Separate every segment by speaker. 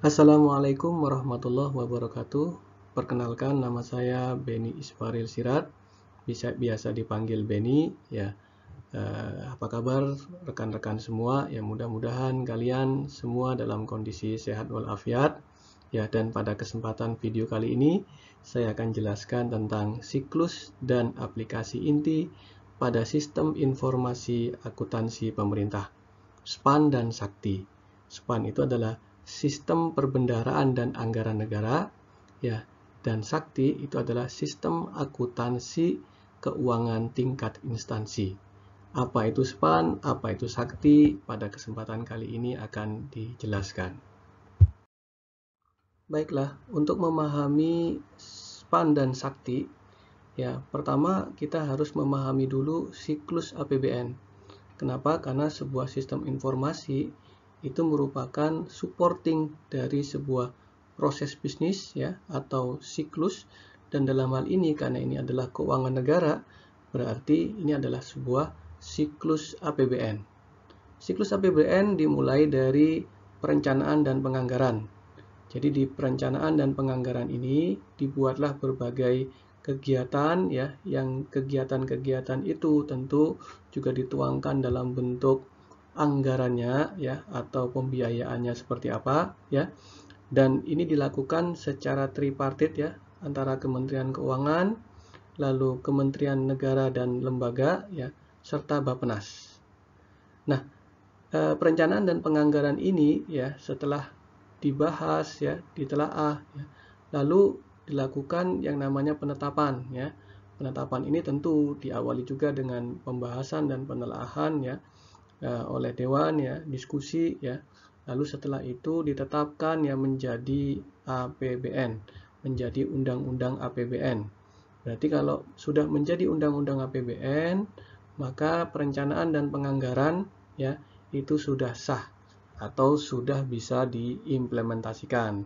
Speaker 1: Assalamualaikum warahmatullahi wabarakatuh. Perkenalkan, nama saya Beni Isfaril Sirat, biasa dipanggil Beni. Ya, apa kabar rekan-rekan semua? Ya, mudah-mudahan kalian semua dalam kondisi sehat walafiat. Ya, dan pada kesempatan video kali ini saya akan jelaskan tentang siklus dan aplikasi inti pada sistem informasi akuntansi pemerintah, SPAN dan Sakti. SPAN itu adalah sistem perbendaharaan dan anggaran negara, ya, dan Sakti itu adalah sistem akuntansi keuangan tingkat instansi. Apa itu SPAN, apa itu Sakti, pada kesempatan kali ini akan dijelaskan. Baiklah, untuk memahami SPAN dan Sakti, ya, pertama kita harus memahami dulu siklus APBN. Kenapa? Karena sebuah sistem informasi itu merupakan supporting dari sebuah proses bisnis, ya, atau siklus, dan dalam hal ini karena ini adalah keuangan negara, berarti ini adalah sebuah siklus APBN. Siklus APBN dimulai dari perencanaan dan penganggaran. Jadi di perencanaan dan penganggaran ini dibuatlah berbagai kegiatan, ya, yang kegiatan-kegiatan itu tentu juga dituangkan dalam bentuk anggarannya, ya, atau pembiayaannya seperti apa, ya. Dan ini dilakukan secara tripartit, ya, antara Kementerian Keuangan, lalu Kementerian Negara dan lembaga, ya, serta Bappenas. Nah, perencanaan dan penganggaran ini, ya, setelah dibahas, ya, ditelaah, ya, lalu dilakukan yang namanya penetapan, ya. Penetapan ini tentu diawali juga dengan pembahasan dan penelaahan, ya, oleh dewan, ya, diskusi, ya. Lalu setelah itu ditetapkan, ya, menjadi APBN, menjadi undang-undang APBN. Berarti kalau sudah menjadi undang-undang APBN, maka perencanaan dan penganggaran, ya, itu sudah sah atau sudah bisa diimplementasikan.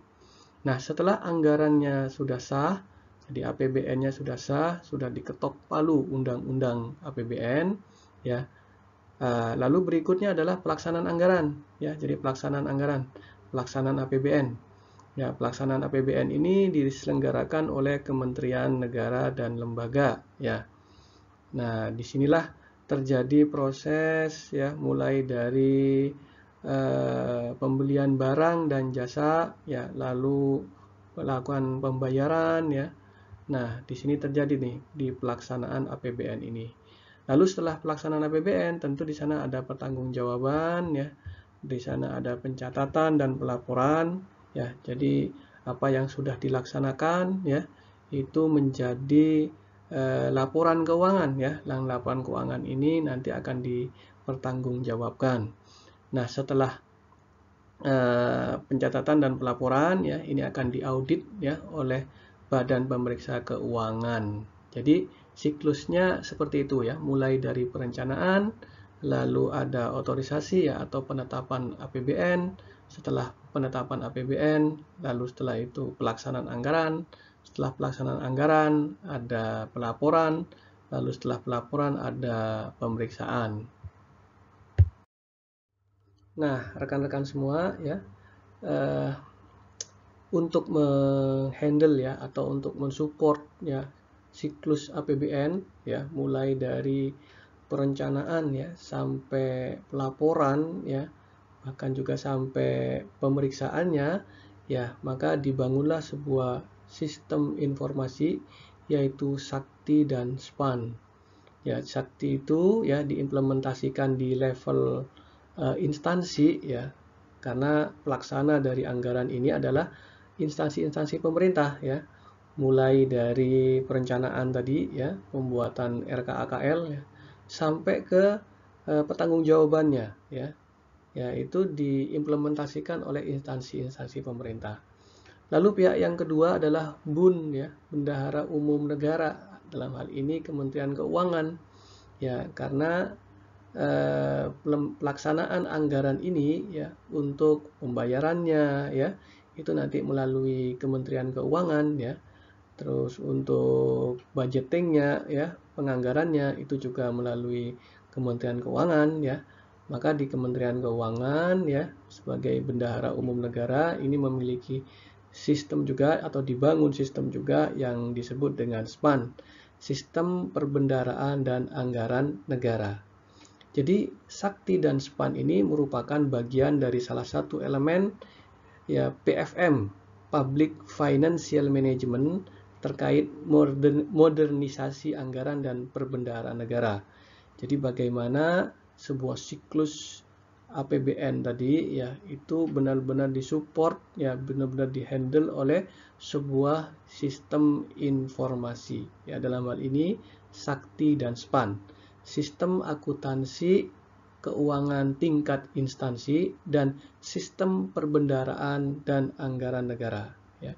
Speaker 1: Nah, setelah anggarannya sudah sah, jadi APBN-nya sudah sah, sudah diketok palu undang-undang APBN, ya. Lalu berikutnya adalah pelaksanaan anggaran, ya. Jadi pelaksanaan anggaran, pelaksanaan APBN. Ya, pelaksanaan APBN ini diselenggarakan oleh Kementerian Negara dan lembaga, ya. Nah, disinilah terjadi proses, ya, mulai dari pembelian barang dan jasa, ya, lalu melakukan pembayaran, ya. Nah, di sini terjadi nih di pelaksanaan APBN ini. Lalu setelah pelaksanaan APBN, tentu di sana ada pertanggungjawaban, ya. Di sana ada pencatatan dan pelaporan, ya. Jadi apa yang sudah dilaksanakan, ya, itu menjadi laporan keuangan, ya. Laporan keuangan ini nanti akan dipertanggungjawabkan. Nah, setelah pencatatan dan pelaporan, ya, ini akan diaudit, ya, oleh Badan Pemeriksa Keuangan. Jadi siklusnya seperti itu, ya, mulai dari perencanaan, lalu ada otorisasi, ya, atau penetapan APBN. Setelah penetapan APBN, lalu setelah itu pelaksanaan anggaran. Setelah pelaksanaan anggaran ada pelaporan, lalu setelah pelaporan ada pemeriksaan. Nah, rekan-rekan semua, ya, eh, untuk menghandle, ya, atau untuk mensupport, ya, siklus APBN, ya, mulai dari perencanaan, ya, sampai pelaporan, ya, bahkan juga sampai pemeriksaannya, ya, maka dibangunlah sebuah sistem informasi yaitu Sakti dan SPAN. Ya, Sakti itu, ya, diimplementasikan di level instansi, ya, karena pelaksana dari anggaran ini adalah instansi-instansi pemerintah, ya, mulai dari perencanaan tadi, ya, pembuatan RKAKL, ya, sampai ke pertanggungjawabannya, ya, yaitu diimplementasikan oleh instansi-instansi pemerintah. Lalu pihak yang kedua adalah BUN, ya, Bendahara Umum Negara, dalam hal ini Kementerian Keuangan, ya, karena pelaksanaan anggaran ini, ya, untuk pembayarannya, ya, itu nanti melalui Kementerian Keuangan, ya. Terus untuk budgetingnya, ya, penganggarannya itu juga melalui Kementerian Keuangan, ya. Maka di Kementerian Keuangan ya sebagai bendahara umum negara ini memiliki sistem juga atau dibangun sistem juga yang disebut dengan SPAN, Sistem Perbendaharaan dan Anggaran Negara. Jadi Sakti dan SPAN ini merupakan bagian dari salah satu elemen ya PFM, Public Financial Management, terkait modernisasi anggaran dan perbendaharaan negara. Jadi bagaimana sebuah siklus APBN tadi ya itu benar-benar disupport ya benar-benar dihandle oleh sebuah sistem informasi ya dalam hal ini Sakti dan SPAN, sistem akuntansi keuangan tingkat instansi dan sistem perbendaharaan dan anggaran negara ya.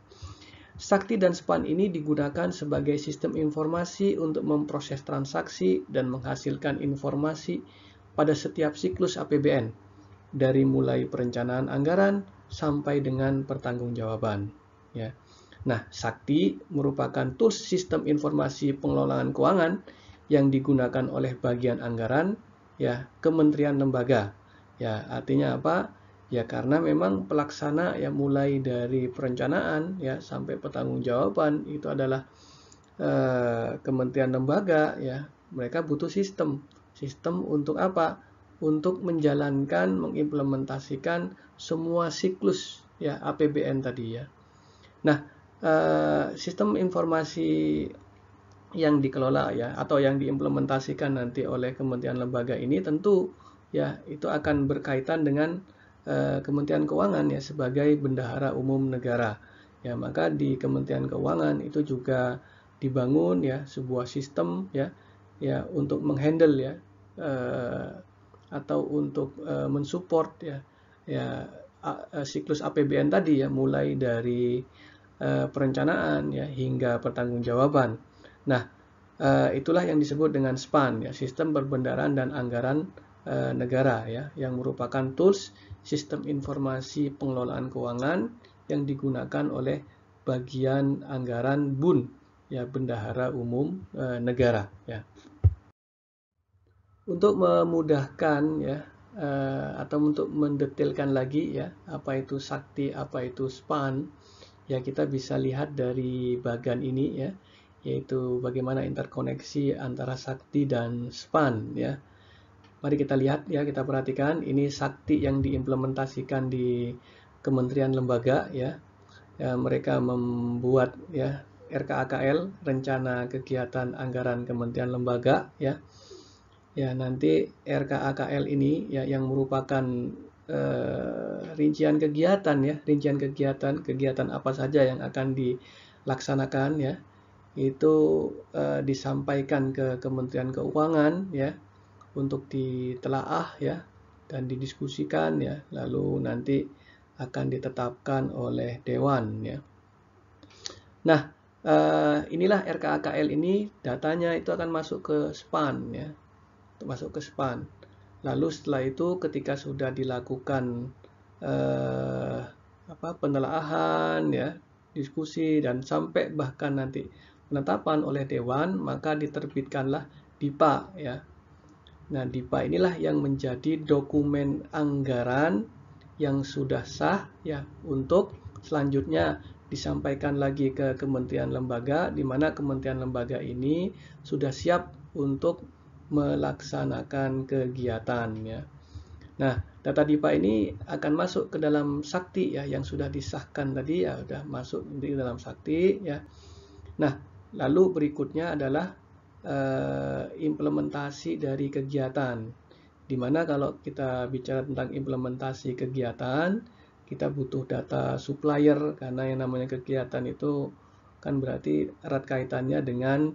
Speaker 1: Sakti dan SPAN ini digunakan sebagai sistem informasi untuk memproses transaksi dan menghasilkan informasi pada setiap siklus APBN, dari mulai perencanaan anggaran sampai dengan pertanggungjawaban. Ya. Nah, Sakti merupakan tools sistem informasi pengelolaan keuangan yang digunakan oleh bagian anggaran, ya, kementerian lembaga. Ya, artinya apa? Ya karena memang pelaksana ya mulai dari perencanaan ya sampai pertanggungjawaban itu adalah kementerian lembaga ya. Mereka butuh sistem. Sistem untuk apa? Untuk menjalankan, mengimplementasikan semua siklus ya APBN tadi ya. Nah, sistem informasi yang dikelola ya atau yang diimplementasikan nanti oleh kementerian lembaga ini tentu ya itu akan berkaitan dengan Kementerian Keuangan ya sebagai bendahara umum negara. Ya, maka di Kementerian Keuangan itu juga dibangun ya sebuah sistem ya untuk menghandle ya atau untuk mensupport ya siklus APBN tadi ya mulai dari perencanaan ya hingga pertanggungjawaban. Nah, itulah yang disebut dengan SPAN ya, Sistem Perbendaharaan dan Anggaran Negara ya, yang merupakan tools sistem informasi pengelolaan keuangan yang digunakan oleh bagian anggaran BUN ya, Bendahara Umum Negara ya. Untuk memudahkan ya atau untuk mendetailkan lagi ya apa itu Sakti, apa itu SPAN ya, kita bisa lihat dari bagian ini ya, yaitu bagaimana interkoneksi antara Sakti dan SPAN ya. Mari kita lihat ya, kita perhatikan ini Sakti yang diimplementasikan di kementerian lembaga ya. Mereka membuat ya RKAKL, Rencana Kegiatan Anggaran Kementerian Lembaga ya. Ya, nanti RKAKL ini ya yang merupakan rincian kegiatan ya, rincian kegiatan apa saja yang akan dilaksanakan ya. Itu disampaikan ke Kementerian Keuangan ya untuk ditelaah ya dan didiskusikan ya, lalu nanti akan ditetapkan oleh dewan ya. Nah, inilah RKAKL ini datanya itu akan masuk ke SPAN ya, masuk ke SPAN. Lalu setelah itu ketika sudah dilakukan penelaahan ya, diskusi dan sampai bahkan nanti penetapan oleh dewan, maka diterbitkanlah DIPA ya. Nah, DIPA inilah yang menjadi dokumen anggaran yang sudah sah ya untuk selanjutnya disampaikan lagi ke kementerian lembaga, di mana kementerian lembaga ini sudah siap untuk melaksanakan kegiatan ya. Nah, data DIPA ini akan masuk ke dalam Sakti ya yang sudah disahkan tadi ya, sudah masuk di dalam Sakti ya. Nah, lalu berikutnya adalah implementasi dari kegiatan, dimana kalau kita bicara tentang implementasi kegiatan kita butuh data supplier, karena yang namanya kegiatan itu kan berarti erat kaitannya dengan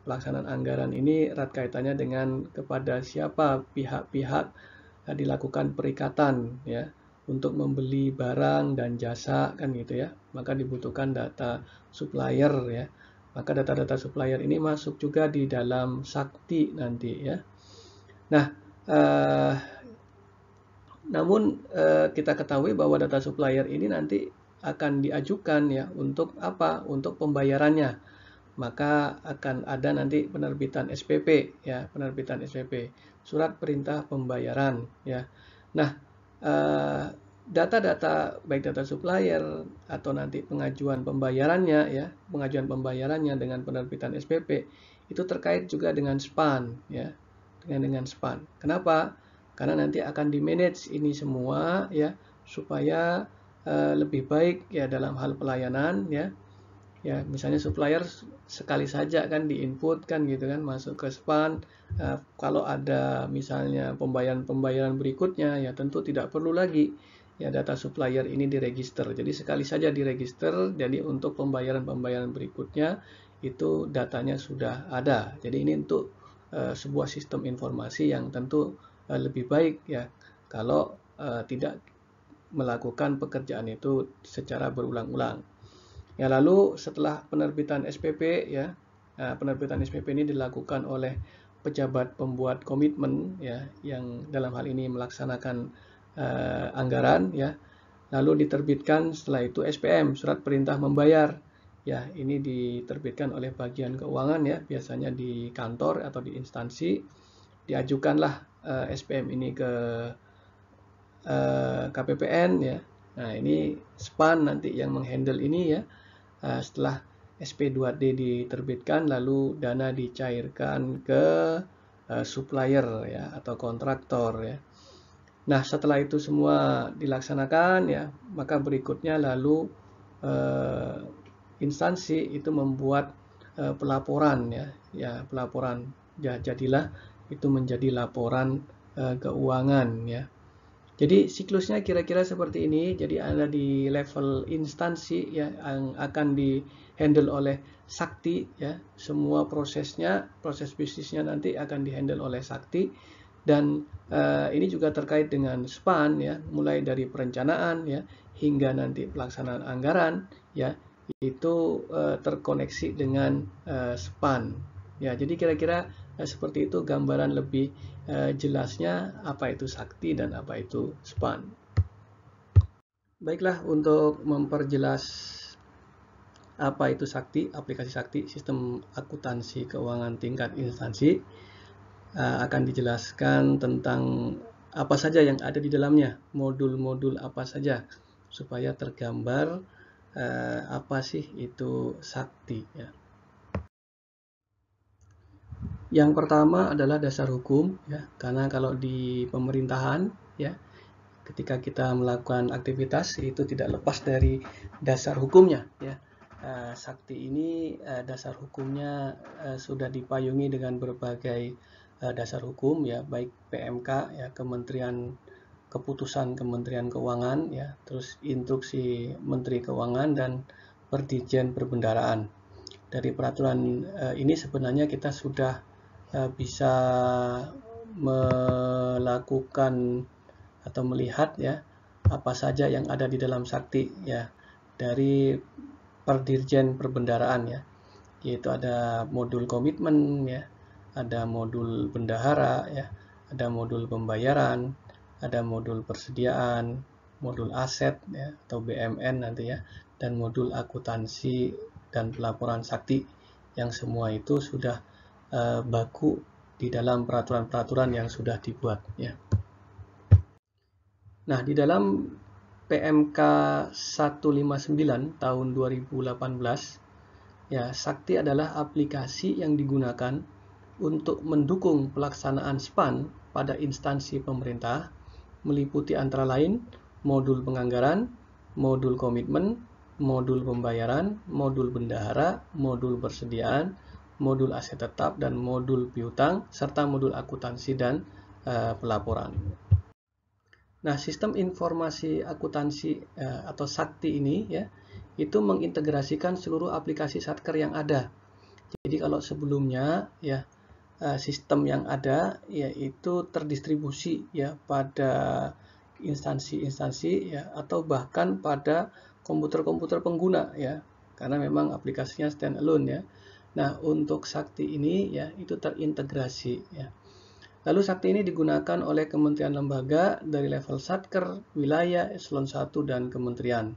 Speaker 1: pelaksanaan anggaran ini, erat kaitannya dengan kepada siapa pihak-pihak dilakukan perikatan ya untuk membeli barang dan jasa kan gitu ya, maka dibutuhkan data supplier ya. Maka data-data supplier ini masuk juga di dalam Sakti nanti ya. Nah, namun kita ketahui bahwa data supplier ini nanti akan diajukan ya untuk apa? Untuk pembayarannya. maka akan ada nanti penerbitan SPP, ya, penerbitan SPP, surat perintah pembayaran, ya. Nah, data-data baik data supplier atau nanti pengajuan pembayarannya, ya, pengajuan pembayarannya dengan penerbitan SPP itu terkait juga dengan SPAN, ya, dengan SPAN. Kenapa? Karena nanti akan di-manage ini semua, ya, supaya lebih baik, ya, dalam hal pelayanan, ya. Ya, misalnya supplier sekali saja kan diinput kan gitu kan, masuk ke SPAN. Kalau ada misalnya pembayaran berikutnya, ya tentu tidak perlu lagi ya data supplier ini diregister. Jadi sekali saja diregister, jadi untuk pembayaran berikutnya itu datanya sudah ada. Jadi ini untuk sebuah sistem informasi yang tentu lebih baik ya kalau tidak melakukan pekerjaan itu secara berulang-ulang. Ya, lalu setelah penerbitan SPP, ya, penerbitan SPP ini dilakukan oleh pejabat pembuat komitmen, ya, yang dalam hal ini melaksanakan anggaran, ya. Lalu diterbitkan setelah itu SPM, surat perintah membayar. Ya, ini diterbitkan oleh bagian keuangan, ya, biasanya di kantor atau di instansi. Diajukanlah SPM ini ke KPPN, ya. Nah, ini SPAN nanti yang menghandle ini, ya. Setelah SP2D diterbitkan, lalu dana dicairkan ke supplier, ya, atau kontraktor, ya. Nah, setelah itu semua dilaksanakan, ya, maka berikutnya lalu instansi itu membuat pelaporan, ya, pelaporan. Ya, jadilah itu menjadi laporan keuangan, ya. Jadi siklusnya kira-kira seperti ini. Jadi ada di level instansi ya yang akan di-handle oleh Sakti ya. Semua prosesnya, proses bisnisnya nanti akan di-handle oleh Sakti. Dan ini juga terkait dengan SPAN ya, mulai dari perencanaan ya hingga nanti pelaksanaan anggaran ya, itu terkoneksi dengan SPAN. Ya, jadi kira-kira seperti itu gambaran lebih jelasnya apa itu Sakti dan apa itu SPAN. Baiklah, untuk memperjelas apa itu Sakti, aplikasi Sakti, sistem akuntansi keuangan tingkat instansi, akan dijelaskan tentang apa saja yang ada di dalamnya, modul-modul apa saja, supaya tergambar apa sih itu Sakti ya. Yang pertama adalah dasar hukum ya, karena kalau di pemerintahan ya, ketika kita melakukan aktivitas itu tidak lepas dari dasar hukumnya ya. Sakti ini dasar hukumnya sudah dipayungi dengan berbagai dasar hukum ya, baik PMK ya, keputusan Kementerian Keuangan ya, terus instruksi Menteri Keuangan dan Perdirjen Perbendaharaan. Dari peraturan ini sebenarnya kita sudah bisa melakukan atau melihat ya apa saja yang ada di dalam Sakti ya, dari Perdirjen Perbendaharaan ya, yaitu ada modul komitmen ya, ada modul bendahara ya, ada modul pembayaran, ada modul persediaan, modul aset ya atau BMN nanti ya, dan modul akuntansi dan pelaporan Sakti, yang semua itu sudah baku di dalam peraturan-peraturan yang sudah dibuat ya. Nah, di dalam PMK 159 tahun 2018 ya, Sakti adalah aplikasi yang digunakan untuk mendukung pelaksanaan SPAN pada instansi pemerintah, meliputi antara lain modul penganggaran, modul komitmen, modul pembayaran, modul bendahara, modul persediaan, modul aset tetap, dan modul piutang, serta modul akuntansi dan pelaporan. Nah, sistem informasi akuntansi atau Sakti ini ya, itu mengintegrasikan seluruh aplikasi Satker yang ada. Jadi kalau sebelumnya ya sistem yang ada yaitu terdistribusi ya pada instansi-instansi ya, atau bahkan pada komputer-komputer pengguna ya, karena memang aplikasinya standalone ya. Nah, untuk Sakti ini ya itu terintegrasi ya. Lalu Sakti ini digunakan oleh kementerian lembaga dari level Satker, wilayah, eselon 1 dan kementerian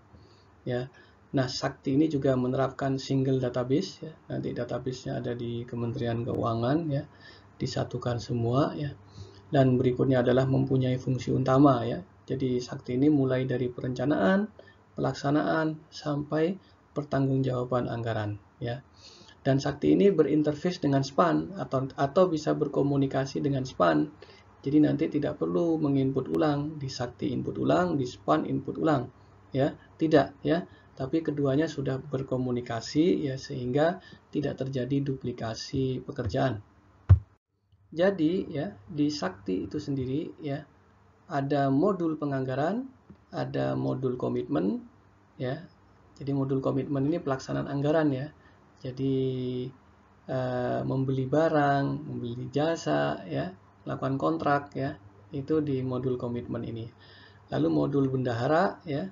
Speaker 1: ya. Nah, Sakti ini juga menerapkan single database, ya. Nanti databasenya ada di Kementerian Keuangan, ya, disatukan semua, ya. Dan berikutnya adalah mempunyai fungsi utama, ya. Jadi Sakti ini mulai dari perencanaan, pelaksanaan, sampai pertanggungjawaban anggaran, ya. Dan Sakti ini berinterface dengan SPAN atau bisa berkomunikasi dengan SPAN. Jadi nanti tidak perlu menginput ulang, di Sakti input ulang, di SPAN input ulang, ya. Tidak, ya. Tapi keduanya sudah berkomunikasi, ya, sehingga tidak terjadi duplikasi pekerjaan. Jadi, ya, di Sakti itu sendiri, ya, ada modul penganggaran, ada modul komitmen, ya. Jadi modul komitmen ini pelaksanaan anggaran, ya. Jadi membeli barang, membeli jasa, ya, melakukan kontrak, ya, itu di modul komitmen ini. Lalu modul bendahara, ya,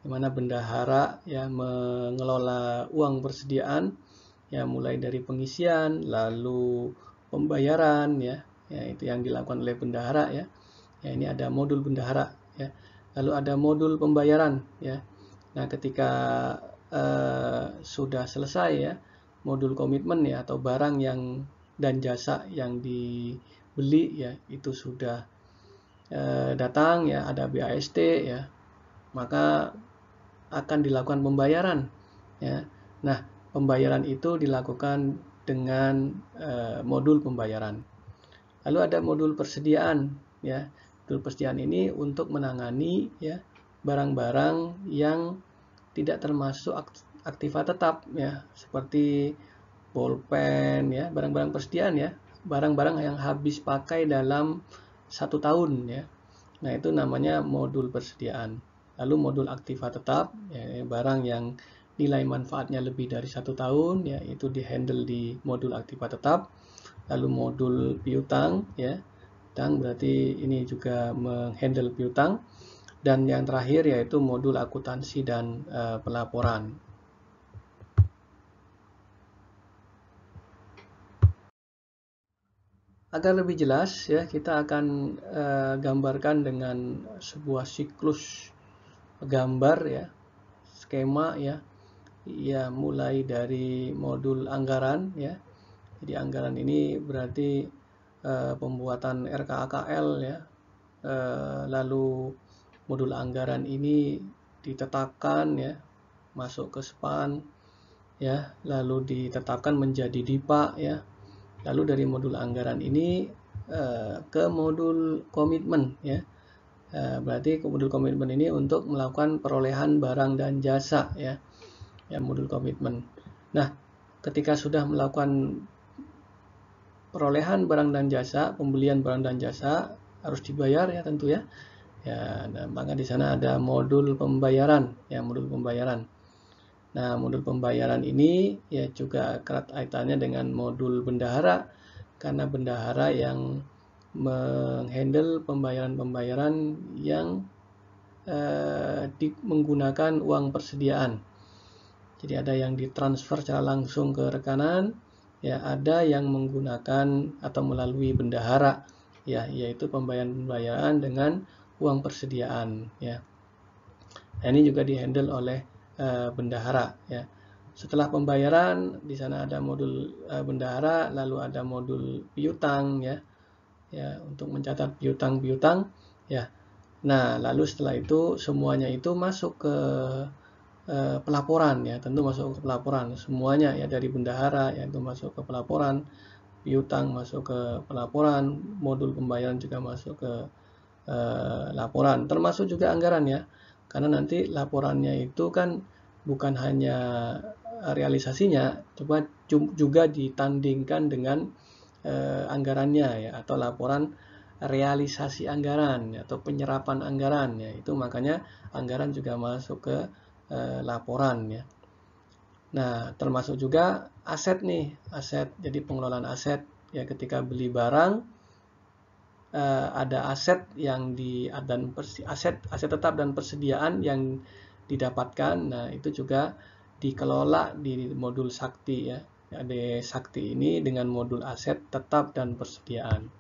Speaker 1: di mana bendahara, ya, mengelola uang persediaan, ya, mulai dari pengisian, lalu pembayaran, ya, itu yang dilakukan oleh bendahara, ya. Ya, ini ada modul bendahara, ya. Lalu ada modul pembayaran, ya. Nah, ketika sudah selesai, ya, modul komitmen, ya, atau barang yang dan jasa yang dibeli, ya, itu sudah datang, ya, ada BAST, ya, maka akan dilakukan pembayaran, ya. Nah, pembayaran itu dilakukan dengan modul pembayaran. Lalu ada modul persediaan, ya. Modul persediaan ini untuk menangani, ya, barang-barang yang tidak termasuk aktiva tetap, ya, seperti bolpen, ya, barang-barang persediaan, ya, barang-barang yang habis pakai dalam 1 tahun, ya. Nah, itu namanya modul persediaan. Lalu modul aktiva tetap, ya, barang yang nilai manfaatnya lebih dari 1 tahun, ya, itu dihandle di modul aktiva tetap. Lalu modul piutang, ya, piutang berarti ini juga menghandle piutang. Dan yang terakhir yaitu modul akuntansi dan pelaporan. Agar lebih jelas, ya, kita akan gambarkan dengan sebuah siklus gambar, ya, skema, ya, ya, mulai dari modul anggaran, ya. Jadi anggaran ini berarti pembuatan RKAKL, ya. Lalu modul anggaran ini ditetapkan, ya, masuk ke SPAN, ya, lalu ditetapkan menjadi DIPA, ya. Lalu dari modul anggaran ini ke modul komitmen, ya. Berarti modul komitmen ini untuk melakukan perolehan barang dan jasa, ya, ya, modul komitmen. Nah, ketika sudah melakukan perolehan barang dan jasa, pembelian barang dan jasa harus dibayar, ya, tentu, ya. Ya, nah, maka di sana ada modul pembayaran, ya, modul pembayaran. Nah, modul pembayaran ini, ya, juga erat kaitannya dengan modul bendahara, karena bendahara yang menghandle pembayaran-pembayaran yang menggunakan uang persediaan. Jadi ada yang ditransfer secara langsung ke rekanan, ya, ada yang menggunakan atau melalui bendahara, ya, yaitu pembayaran-pembayaran dengan uang persediaan, ya. Nah, ini juga dihandle oleh bendahara, ya. Setelah pembayaran, di sana ada modul bendahara, lalu ada modul piutang, ya, ya, untuk mencatat piutang-piutang, ya. Nah, lalu setelah itu semuanya itu masuk ke pelaporan, ya, tentu masuk ke pelaporan semuanya, ya, dari bendahara, ya, itu masuk ke pelaporan, piutang masuk ke pelaporan, modul pembayaran juga masuk ke laporan, termasuk juga anggaran, ya, karena nanti laporannya itu kan bukan hanya realisasinya, coba juga ditandingkan dengan anggarannya, ya, atau laporan realisasi anggaran, ya, atau penyerapan anggaran, ya, itu makanya anggaran juga masuk ke laporan, ya. Nah, termasuk juga aset, nih, aset, jadi pengelolaan aset, ya, ketika beli barang ada aset yang aset tetap dan persediaan yang didapatkan. Nah, itu juga dikelola di modul Sakti, ya. Ada Sakti ini dengan modul aset tetap dan persediaan.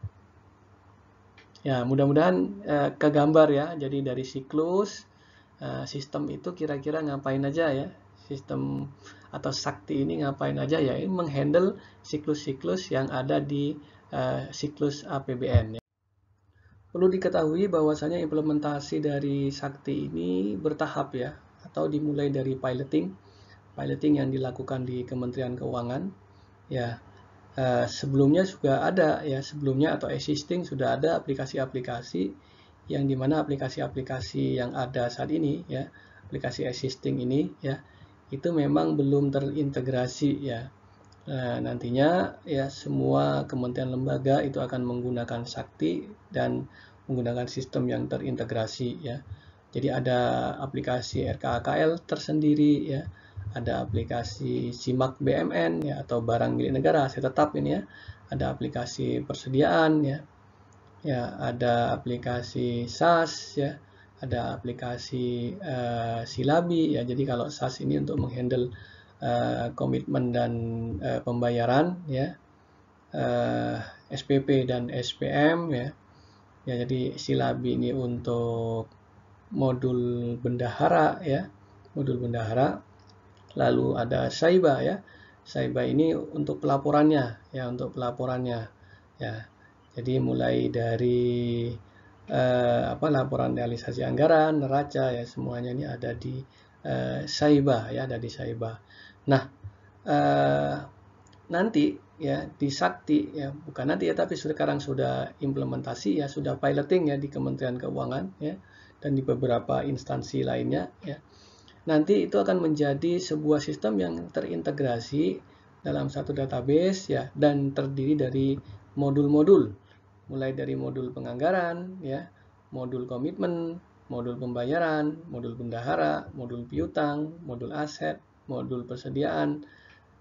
Speaker 1: Ya, mudah-mudahan kegambar, ya. Jadi dari siklus sistem itu kira-kira ngapain aja, ya. Sistem atau Sakti ini ngapain aja ya? Ini menghandle siklus-siklus yang ada di siklus APBN. Perlu diketahui bahwasanya implementasi dari Sakti ini bertahap ya, atau dimulai dari piloting yang dilakukan di Kementerian Keuangan ya. Sebelumnya juga ada ya, sebelumnya atau existing sudah ada aplikasi-aplikasi yang dimana aplikasi-aplikasi yang ada saat ini ya, aplikasi existing ini ya, itu memang belum terintegrasi ya. Nantinya ya semua kementerian lembaga itu akan menggunakan Sakti dan menggunakan sistem yang terintegrasi ya. Jadi ada aplikasi RKAKL tersendiri ya, ada aplikasi SIMAK BMN ya atau barang milik negara aset tetap ini ya, ada aplikasi persediaan ya. Ya, ada aplikasi SAS ya, ada aplikasi Silabi ya. Jadi kalau SAS ini untuk menghandle komitmen dan pembayaran ya, SPP dan SPM ya. Ya, jadi Silabi ini untuk modul bendahara ya, modul bendahara. Lalu ada Saiba ya. Saiba ini untuk pelaporannya ya, untuk pelaporannya ya. Jadi mulai dari laporan realisasi anggaran, neraca ya, semuanya ini ada di Saiba ya, ada di Saiba. Nah, nanti ya di Sakti ya, bukan nanti ya, tapi sekarang sudah implementasi ya, sudah piloting ya di Kementerian Keuangan ya, dan di beberapa instansi lainnya ya. Nanti itu akan menjadi sebuah sistem yang terintegrasi dalam satu database ya, dan terdiri dari modul-modul, mulai dari modul penganggaran ya, modul komitmen, modul pembayaran, modul bendahara, modul piutang, modul aset, modul persediaan,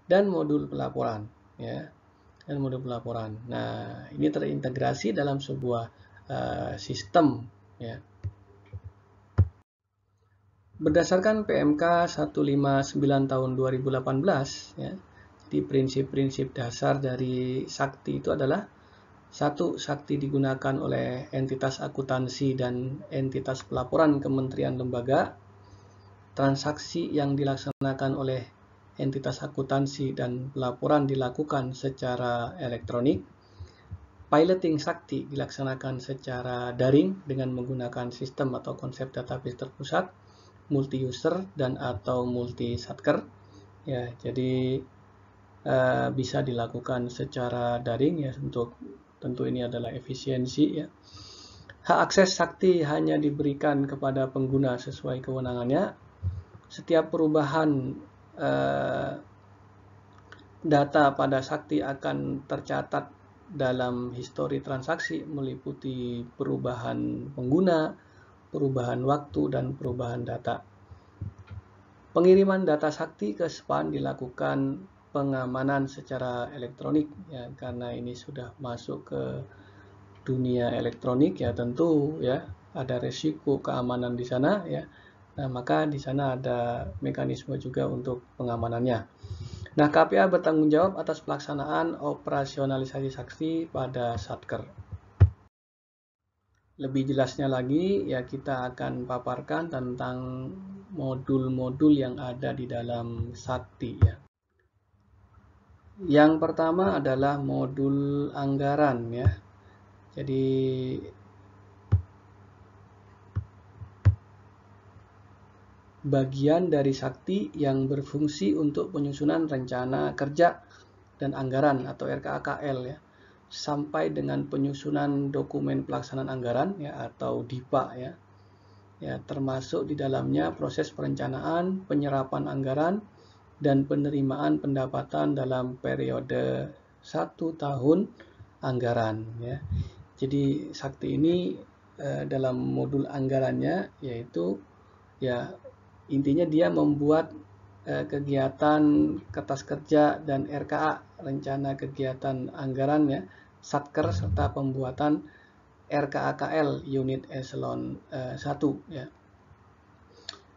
Speaker 1: dan modul pelaporan ya, dan modul pelaporan. Nah, ini terintegrasi dalam sebuah sistem ya. Berdasarkan PMK 159 tahun 2018 ya, jadi prinsip-prinsip dasar dari Sakti itu adalah: 1. Sakti digunakan oleh entitas akuntansi dan entitas pelaporan kementerian lembaga. Transaksi yang dilaksanakan oleh entitas akuntansi dan pelaporan dilakukan secara elektronik. Piloting Sakti dilaksanakan secara daring dengan menggunakan sistem atau konsep database terpusat, multi-user dan atau multi-satker. Ya, jadi bisa dilakukan secara daring ya, untuk tentu ini adalah efisiensi ya. Hak akses Sakti hanya diberikan kepada pengguna sesuai kewenangannya. Setiap perubahan data pada Sakti akan tercatat dalam histori transaksi, meliputi perubahan pengguna, perubahan waktu, dan perubahan data. Pengiriman data Sakti ke SPAN dilakukan pengamanan secara elektronik ya, karena ini sudah masuk ke dunia elektronik ya, tentu ya ada resiko keamanan di sana ya. Nah, maka di sana ada mekanisme juga untuk pengamanannya. Nah, KPA bertanggung jawab atas pelaksanaan operasionalisasi Sakti pada Satker. Lebih jelasnya lagi ya, kita akan paparkan tentang modul-modul yang ada di dalam Sakti ya. Yang pertama adalah modul anggaran ya. Jadi bagian dari Sakti yang berfungsi untuk penyusunan rencana kerja dan anggaran atau RKAKL ya, sampai dengan penyusunan dokumen pelaksanaan anggaran ya atau DIPA ya. Ya, termasuk di dalamnya proses perencanaan, penyerapan anggaran, dan penerimaan pendapatan dalam periode 1 tahun anggaran ya. Jadi Sakti ini dalam modul anggarannya yaitu ya, intinya dia membuat kegiatan kertas kerja dan RKA, rencana kegiatan anggaran ya, Satker, serta pembuatan RKAKL unit eselon 1 ya.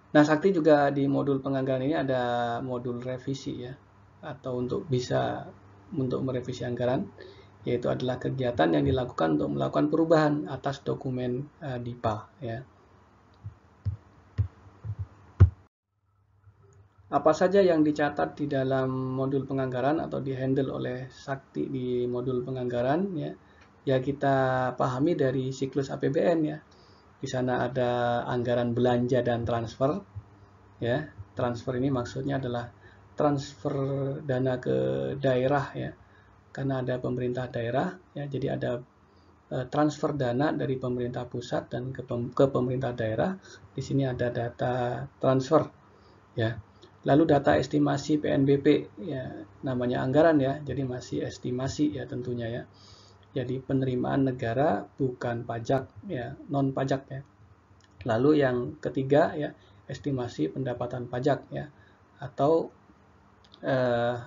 Speaker 1: Nah, Sakti juga di modul penganggaran ini ada modul revisi ya, atau untuk merevisi anggaran, yaitu adalah kegiatan yang dilakukan untuk melakukan perubahan atas dokumen DIPA ya. Apa saja yang dicatat di dalam modul penganggaran atau di-handle oleh Sakti di modul penganggaran ya? Ya kita pahami dari siklus APBN ya. Di sana ada anggaran belanja dan transfer ya. Transfer ini maksudnya adalah transfer dana ke daerah ya. Karena ada pemerintah daerah ya, jadi ada transfer dana dari pemerintah pusat dan ke pemerintah daerah. Di sini ada data transfer ya. Lalu data estimasi PNBP ya, namanya anggaran ya, jadi masih estimasi ya tentunya ya. Jadi penerimaan negara bukan pajak ya, non pajak ya. Lalu yang ketiga ya, estimasi pendapatan pajak ya, atau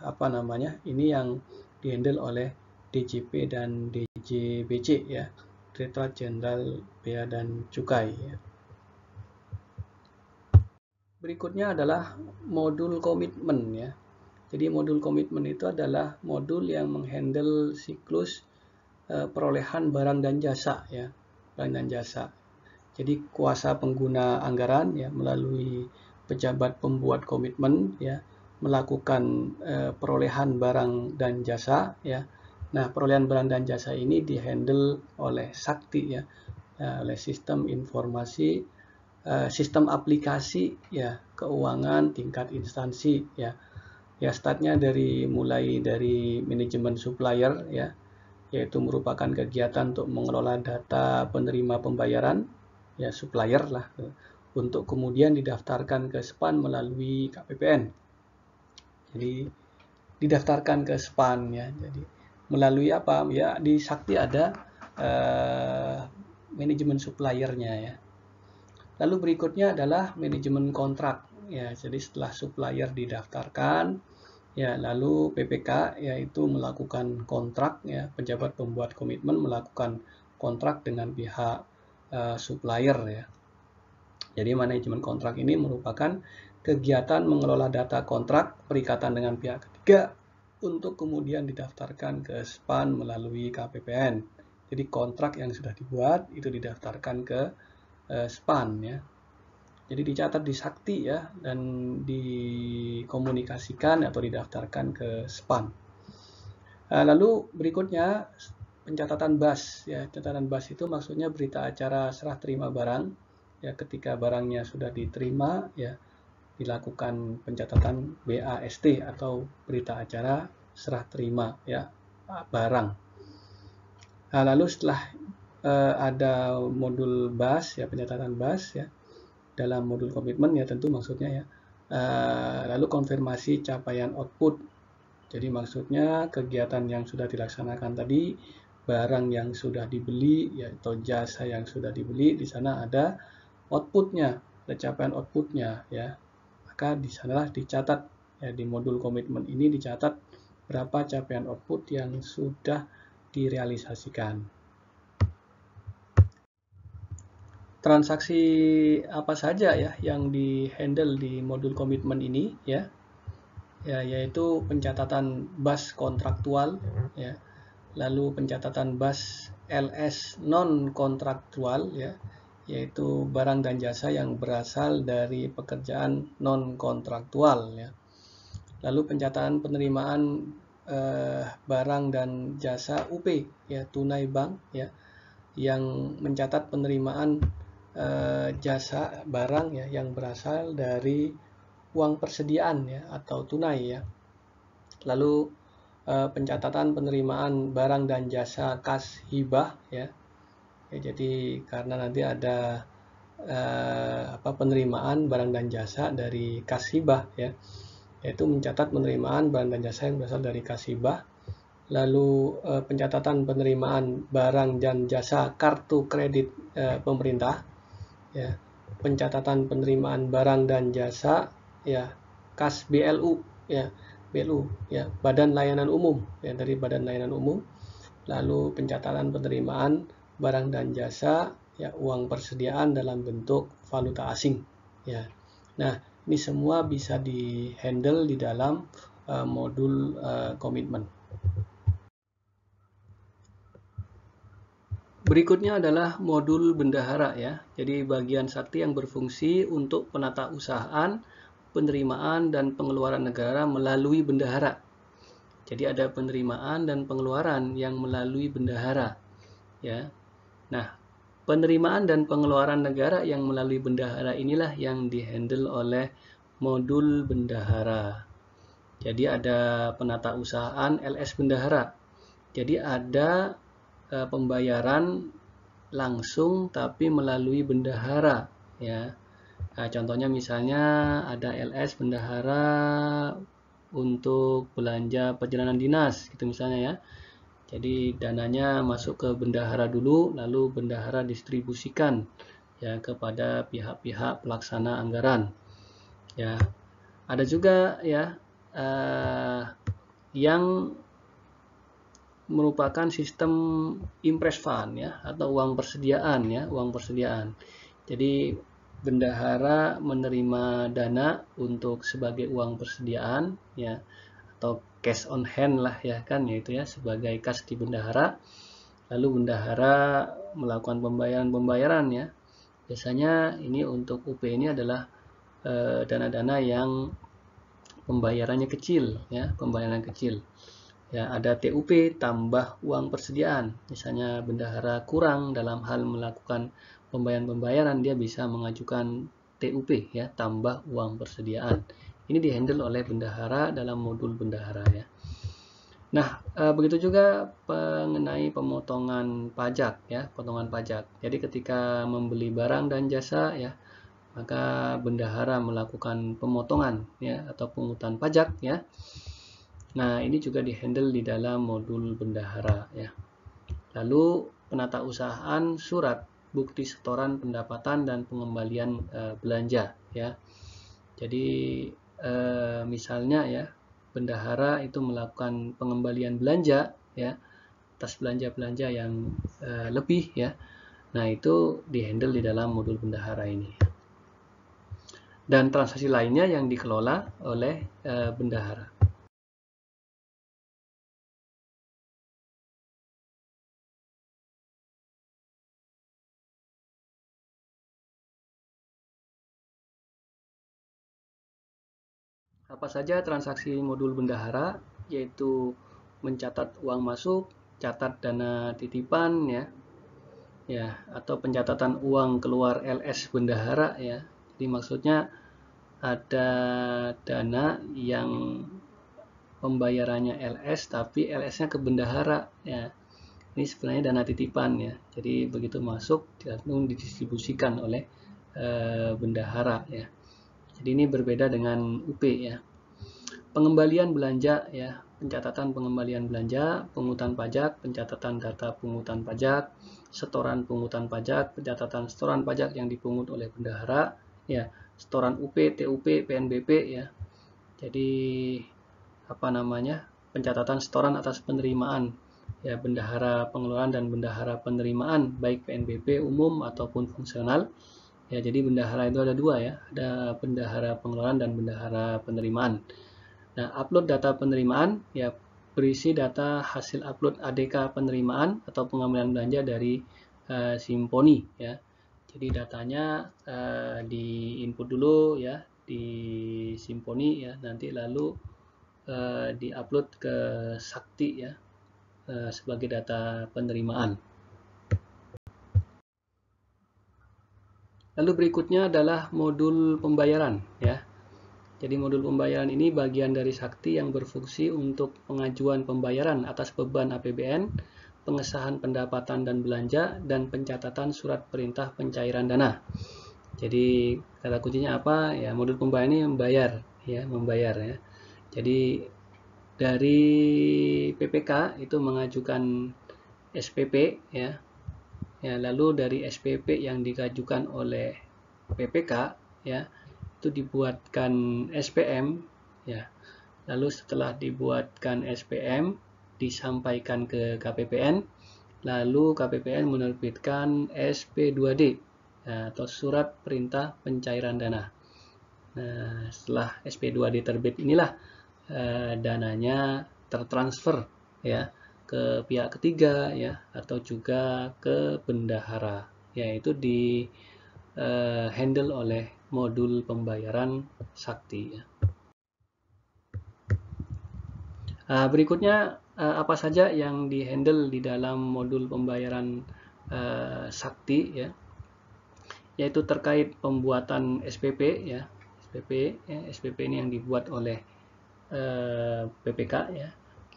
Speaker 1: apa namanya? Ini yang dihandle oleh DJP dan DJBC ya, Direktorat Jenderal Bea dan Cukai ya. Berikutnya adalah modul komitmen ya. Jadi modul komitmen itu adalah modul yang menghandle siklus perolehan barang dan jasa ya, barang dan jasa. Jadi kuasa pengguna anggaran ya melalui pejabat pembuat komitmen ya melakukan perolehan barang dan jasa ya. Nah, perolehan barang dan jasa ini dihandle oleh Sakti ya, oleh sistem informasi, sistem aplikasi ya keuangan tingkat instansi ya. Ya startnya mulai dari manajemen supplier ya, yaitu merupakan kegiatan untuk mengelola data penerima pembayaran ya supplier lah untuk kemudian didaftarkan ke SPAN melalui KPPN. Jadi didaftarkan ke SPAN ya. Jadi melalui apa ya, di Sakti ada manajemen suppliernya ya. Lalu berikutnya adalah manajemen kontrak ya. Jadi setelah supplier didaftarkan ya, lalu PPK yaitu melakukan kontrak ya, pejabat pembuat komitmen melakukan kontrak dengan pihak supplier ya. Jadi manajemen kontrak ini merupakan kegiatan mengelola data kontrak perikatan dengan pihak ketiga untuk kemudian didaftarkan ke SPAN melalui KPPN. Jadi kontrak yang sudah dibuat itu didaftarkan ke SPAN ya. Jadi dicatat di Sakti ya dan dikomunikasikan atau didaftarkan ke SPAN. Lalu berikutnya pencatatan BAS ya. Catatan BAS itu maksudnya berita acara serah terima barang ya, ketika barangnya sudah diterima ya dilakukan pencatatan BAST atau berita acara serah terima ya barang. Nah, lalu setelah ada modul BAS ya, pencatatan BAS ya dalam modul komitmen ya tentu maksudnya ya. Lalu konfirmasi capaian output. Jadi maksudnya kegiatan yang sudah dilaksanakan tadi, barang yang sudah dibeli ya, atau jasa yang sudah dibeli, di sana ada outputnya, ada capaian outputnya ya. Maka di sanalah dicatat ya, di modul komitmen ini dicatat berapa capaian output yang sudah direalisasikan. Transaksi apa saja ya yang di-handle di modul komitmen ini ya? Ya, yaitu pencatatan BAS kontraktual ya. Lalu pencatatan BAS LS non kontraktual ya, yaitu barang dan jasa yang berasal dari pekerjaan non kontraktual ya. Lalu pencatatan penerimaan barang dan jasa UP ya, tunai bank ya, yang mencatat penerimaan jasa barang ya yang berasal dari uang persediaan ya atau tunai ya. Lalu pencatatan penerimaan barang dan jasa kas hibah ya. Jadi karena nanti ada penerimaan barang dan jasa dari kas hibah ya, yaitu mencatat penerimaan barang dan jasa yang berasal dari kas hibah. Lalu pencatatan penerimaan barang dan jasa kartu kredit pemerintah ya, pencatatan penerimaan barang dan jasa ya kas BLU ya, BLU ya, Badan Layanan Umum ya, dari Badan Layanan Umum. Lalu pencatatan penerimaan barang dan jasa ya, uang persediaan dalam bentuk valuta asing ya. Nah, ini semua bisa di-handle di dalam modul komitmen. Berikutnya adalah modul bendahara ya. Jadi bagian Sakti yang berfungsi untuk penata usahaan, penerimaan dan pengeluaran negara melalui bendahara. Jadi ada penerimaan dan pengeluaran yang melalui bendahara, ya. Nah, penerimaan dan pengeluaran negara yang melalui bendahara inilah yang dihandle oleh modul bendahara. Jadi ada penatausahaan LS bendahara. Jadi ada pembayaran langsung tapi melalui bendahara, ya. Nah, contohnya misalnya ada LS bendahara untuk belanja perjalanan dinas, gitu misalnya ya. Jadi dananya masuk ke bendahara dulu, lalu bendahara distribusikan ya kepada pihak-pihak pelaksana anggaran. Ya, ada juga ya yang merupakan sistem impress fund ya atau uang persediaan ya, uang persediaan. Jadi bendahara menerima dana untuk sebagai uang persediaan ya atau cash on hand lah ya kan, yaitu ya sebagai kas di bendahara. Lalu bendahara melakukan pembayaran ya. Biasanya ini untuk UP ini adalah dana-dana yang pembayarannya kecil ya, pembayaran kecil. Ya, ada TUP tambah uang persediaan. Misalnya bendahara kurang dalam hal melakukan pembayaran-pembayaran, dia bisa mengajukan TUP ya, tambah uang persediaan. Ini dihandle oleh bendahara dalam modul bendahara ya. Nah, begitu juga mengenai pemotongan pajak ya, potongan pajak. Jadi ketika membeli barang dan jasa ya, maka bendahara melakukan pemotongan ya atau pungutan pajak ya. Nah, ini juga dihandle di dalam modul bendahara ya. Lalu penatausahaan surat bukti setoran pendapatan dan pengembalian belanja ya. Jadi misalnya ya, bendahara itu melakukan pengembalian belanja ya atas belanja-belanja yang lebih ya. Nah, itu dihandle di dalam modul bendahara ini. Dan transaksi lainnya yang dikelola oleh bendahara. Apa saja transaksi modul bendahara, yaitu mencatat uang masuk, catat dana titipan ya, atau pencatatan uang keluar LS bendahara ya. Jadi maksudnya ada dana yang pembayarannya LS tapi LS-nya ke bendahara ya. Ini sebenarnya dana titipan ya. Jadi begitu masuk langsung didistribusikan oleh bendahara ya. Jadi ini berbeda dengan UP ya. Pengembalian belanja ya, pencatatan pengembalian belanja, pungutan pajak, pencatatan data pungutan pajak, setoran pungutan pajak, pencatatan setoran pajak yang dipungut oleh bendahara ya, setoran UP, TUP, PNBP ya. Jadi apa namanya? Pencatatan setoran atas penerimaan ya, bendahara pengeluaran dan bendahara penerimaan baik PNBP umum ataupun fungsional. Ya, jadi bendahara itu ada dua ya, ada bendahara pengeluaran dan bendahara penerimaan. Nah, upload data penerimaan ya berisi data hasil upload ADK penerimaan atau pengambilan belanja dari Simponi ya. Jadi datanya di input dulu ya di Simponi ya, nanti lalu diupload ke Sakti ya sebagai data penerimaan. Lalu berikutnya adalah modul pembayaran ya. Jadi modul pembayaran ini bagian dari Sakti yang berfungsi untuk pengajuan pembayaran atas beban APBN, pengesahan pendapatan dan belanja, dan pencatatan surat perintah pencairan dana. Jadi kata kuncinya apa? Ya, modul pembayaran ini membayar ya. Jadi dari PPK itu mengajukan SPP ya. Ya, lalu dari SPP yang diajukan oleh PPK ya, itu dibuatkan SPM ya. Lalu setelah dibuatkan SPM disampaikan ke KPPN, lalu KPPN menerbitkan SP2D ya, atau surat perintah pencairan dana. Nah, setelah SP2D terbit inilah dananya tertransfer ya ke pihak ketiga ya atau juga ke bendahara, yaitu di handle oleh modul pembayaran sakti ya. Berikutnya apa saja yang dihandle di dalam modul pembayaran sakti ya, yaitu terkait pembuatan SPP ya. SPP ini yang dibuat oleh PPK ya.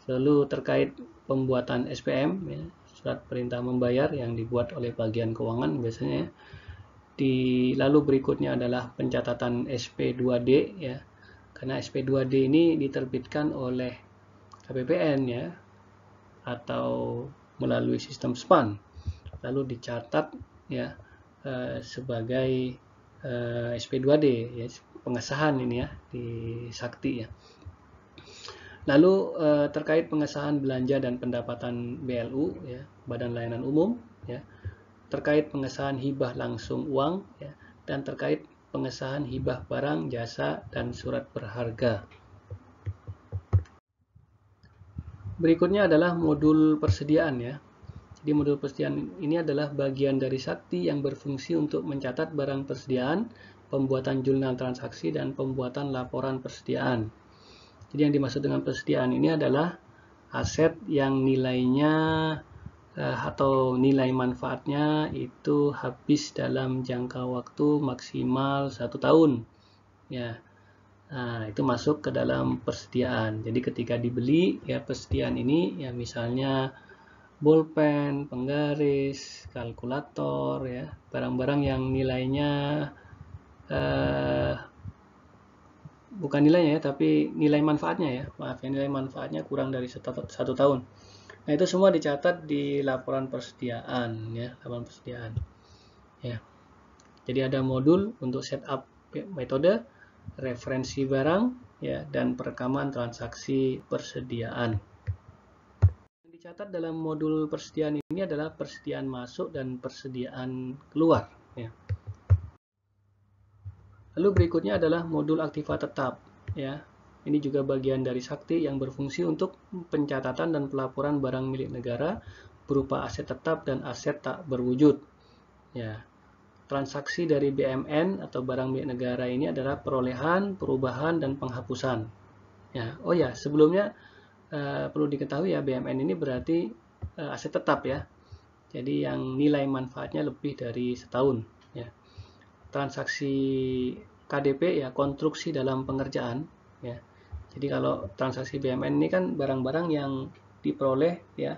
Speaker 1: Lalu terkait pembuatan SPM ya, surat perintah membayar yang dibuat oleh bagian keuangan biasanya ya. Lalu berikutnya adalah pencatatan SP2D ya, karena SP2D ini diterbitkan oleh KPPN ya, atau melalui sistem SPAN, lalu dicatat ya sebagai SP2D ya, pengesahan ini ya di Sakti ya. Lalu terkait pengesahan belanja dan pendapatan BLU ya, Badan Layanan Umum ya, terkait pengesahan hibah langsung uang ya, dan terkait pengesahan hibah barang, jasa, dan surat berharga. Berikutnya adalah modul persediaan ya. Jadi modul persediaan ini adalah bagian dari Sakti yang berfungsi untuk mencatat barang persediaan, pembuatan jurnal transaksi, dan pembuatan laporan persediaan. Jadi yang dimaksud dengan persediaan ini adalah aset yang nilainya atau nilai manfaatnya itu habis dalam jangka waktu maksimal 1 tahun ya. Nah, itu masuk ke dalam persediaan. Jadi ketika dibeli ya persediaan ini ya, misalnya bolpen, penggaris, kalkulator ya, barang-barang yang nilainya bukan nilainya ya, tapi nilai manfaatnya ya, maaf ya, nilai manfaatnya kurang dari 1 tahun. Nah, itu semua dicatat di laporan persediaan ya, laporan persediaan ya. Jadi ada modul untuk setup metode, referensi barang ya, dan perekaman transaksi persediaan. Yang dicatat dalam modul persediaan ini adalah persediaan masuk dan persediaan keluar ya. Lalu berikutnya adalah modul aktiva tetap ya. Ini juga bagian dari Sakti yang berfungsi untuk pencatatan dan pelaporan barang milik negara berupa aset tetap dan aset tak berwujud ya. Transaksi dari BMN atau barang milik negara ini adalah perolehan, perubahan, dan penghapusan. Ya, oh ya, sebelumnya perlu diketahui ya, BMN ini berarti aset tetap ya. Jadi yang nilai manfaatnya lebih dari setahun. Ya. Transaksi KDP ya, konstruksi dalam pengerjaan. Ya. Jadi kalau transaksi BMN ini kan barang-barang yang diperoleh ya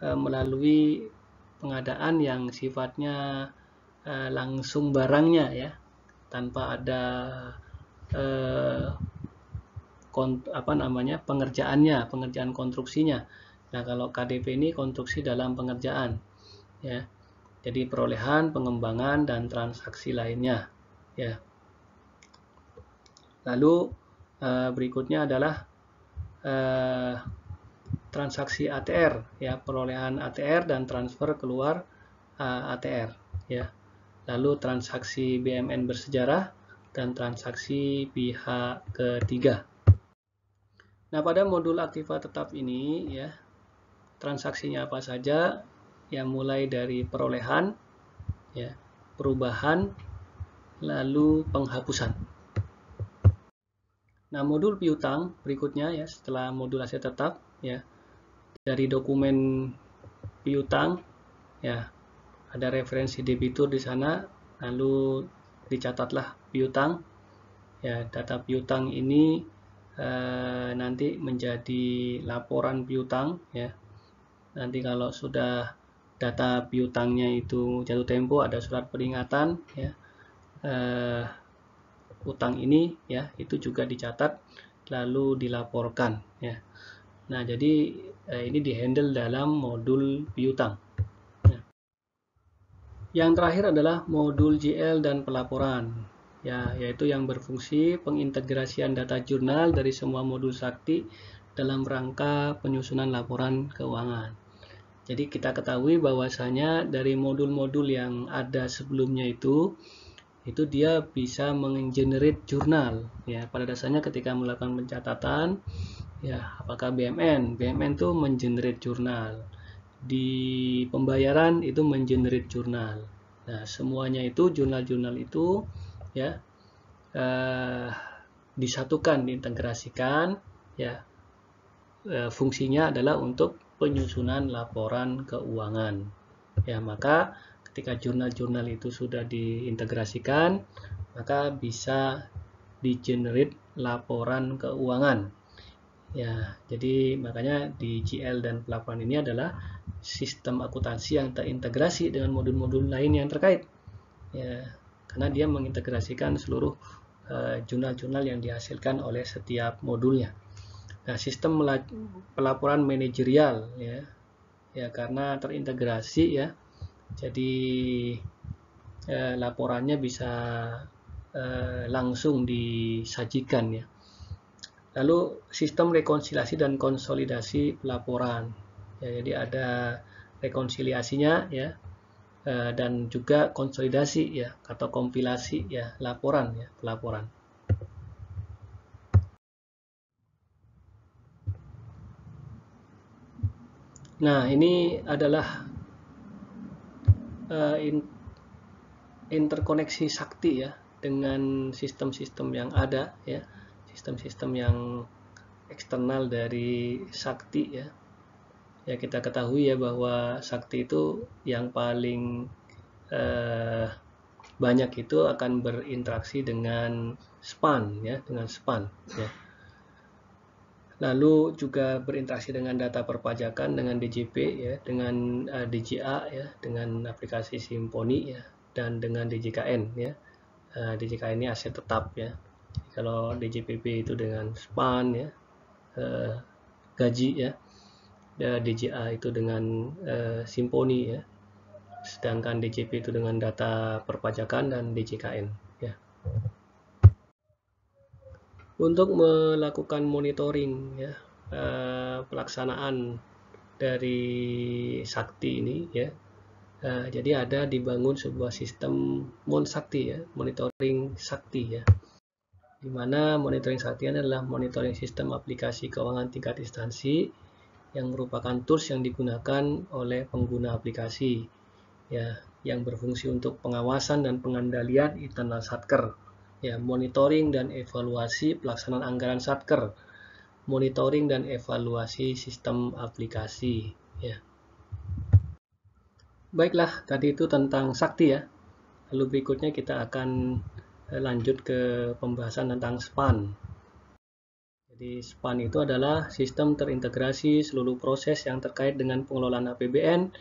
Speaker 1: melalui pengadaan yang sifatnya langsung barangnya ya, tanpa ada pengerjaan konstruksinya. Nah, kalau KDP ini konstruksi dalam pengerjaan ya. Jadi perolehan, pengembangan, dan transaksi lainnya ya. Lalu berikutnya adalah transaksi ATR ya, perolehan ATR dan transfer keluar ATR ya. Lalu transaksi BMN bersejarah dan transaksi pihak ketiga. Nah, pada modul aktiva tetap ini ya, transaksinya apa saja? Yang mulai dari perolehan ya, perubahan, lalu penghapusan. Nah, modul piutang berikutnya ya, setelah modul aset tetap ya, dari dokumen piutang ya, ada referensi debitur di sana, lalu dicatatlah piutang ya. Data piutang ini nanti menjadi laporan piutang ya. Nanti kalau sudah data piutangnya itu jatuh tempo, ada surat peringatan ya, utang ini ya, itu juga dicatat lalu dilaporkan ya. Nah, jadi ini dihandle dalam modul piutang. Yang terakhir adalah modul GL dan pelaporan ya, yaitu yang berfungsi pengintegrasian data jurnal dari semua modul Sakti dalam rangka penyusunan laporan keuangan. Jadi kita ketahui bahwasanya dari modul-modul yang ada sebelumnya itu dia bisa menggenerate jurnal ya. Pada dasarnya ketika melakukan pencatatan ya, apakah BMN itu menggenerate jurnal, di pembayaran itu menggenerate jurnal. Nah, semuanya itu jurnal-jurnal itu ya disatukan, diintegrasikan, ya. Fungsinya adalah untuk penyusunan laporan keuangan. Ya, maka ketika jurnal-jurnal itu sudah diintegrasikan, maka bisa di-generate laporan keuangan. Ya, jadi makanya di GL dan pelaporan ini adalah sistem akuntansi yang terintegrasi dengan modul-modul lain yang terkait. Ya, karena dia mengintegrasikan seluruh jurnal-jurnal yang dihasilkan oleh setiap modulnya. Nah, sistem pelaporan manajerial, ya karena terintegrasi, ya, jadi laporannya bisa langsung disajikan, ya. Lalu sistem rekonsiliasi dan konsolidasi pelaporan, ya, jadi ada rekonsiliasinya, ya, dan juga konsolidasi, ya, atau kompilasi, ya, laporan, ya, pelaporan. Nah, ini adalah interkoneksi sakti, ya, dengan sistem-sistem yang ada, ya, sistem-sistem yang eksternal dari sakti, ya. Ya, kita ketahui, ya, bahwa sakti itu yang paling banyak itu akan berinteraksi dengan SPAN, ya, dengan SPAN, ya. Lalu juga berinteraksi dengan data perpajakan, dengan DJP, ya, dengan DJA, ya, dengan aplikasi Simponi, ya, dan dengan DJKN, ya. DJKN ini aset tetap, ya. Jadi kalau DJPP itu dengan SPAN, ya, gaji, ya. DJA itu dengan Simponi, ya. Sedangkan DJP itu dengan data perpajakan dan DJKN, ya. Untuk melakukan monitoring, ya, pelaksanaan dari sakti ini, ya, jadi ada dibangun sebuah sistem MonSakti, ya, monitoring sakti, ya, di mana monitoring sakti adalah monitoring sistem aplikasi keuangan tingkat instansi yang merupakan tools yang digunakan oleh pengguna aplikasi, ya, yang berfungsi untuk pengawasan dan pengendalian internal Satker, ya, monitoring dan evaluasi pelaksanaan anggaran Satker, monitoring dan evaluasi sistem aplikasi, ya. Baiklah, tadi itu tentang sakti, ya. Lalu berikutnya kita akan lanjut ke pembahasan tentang SPAN. Jadi SPAN itu adalah sistem terintegrasi seluruh proses yang terkait dengan pengelolaan APBN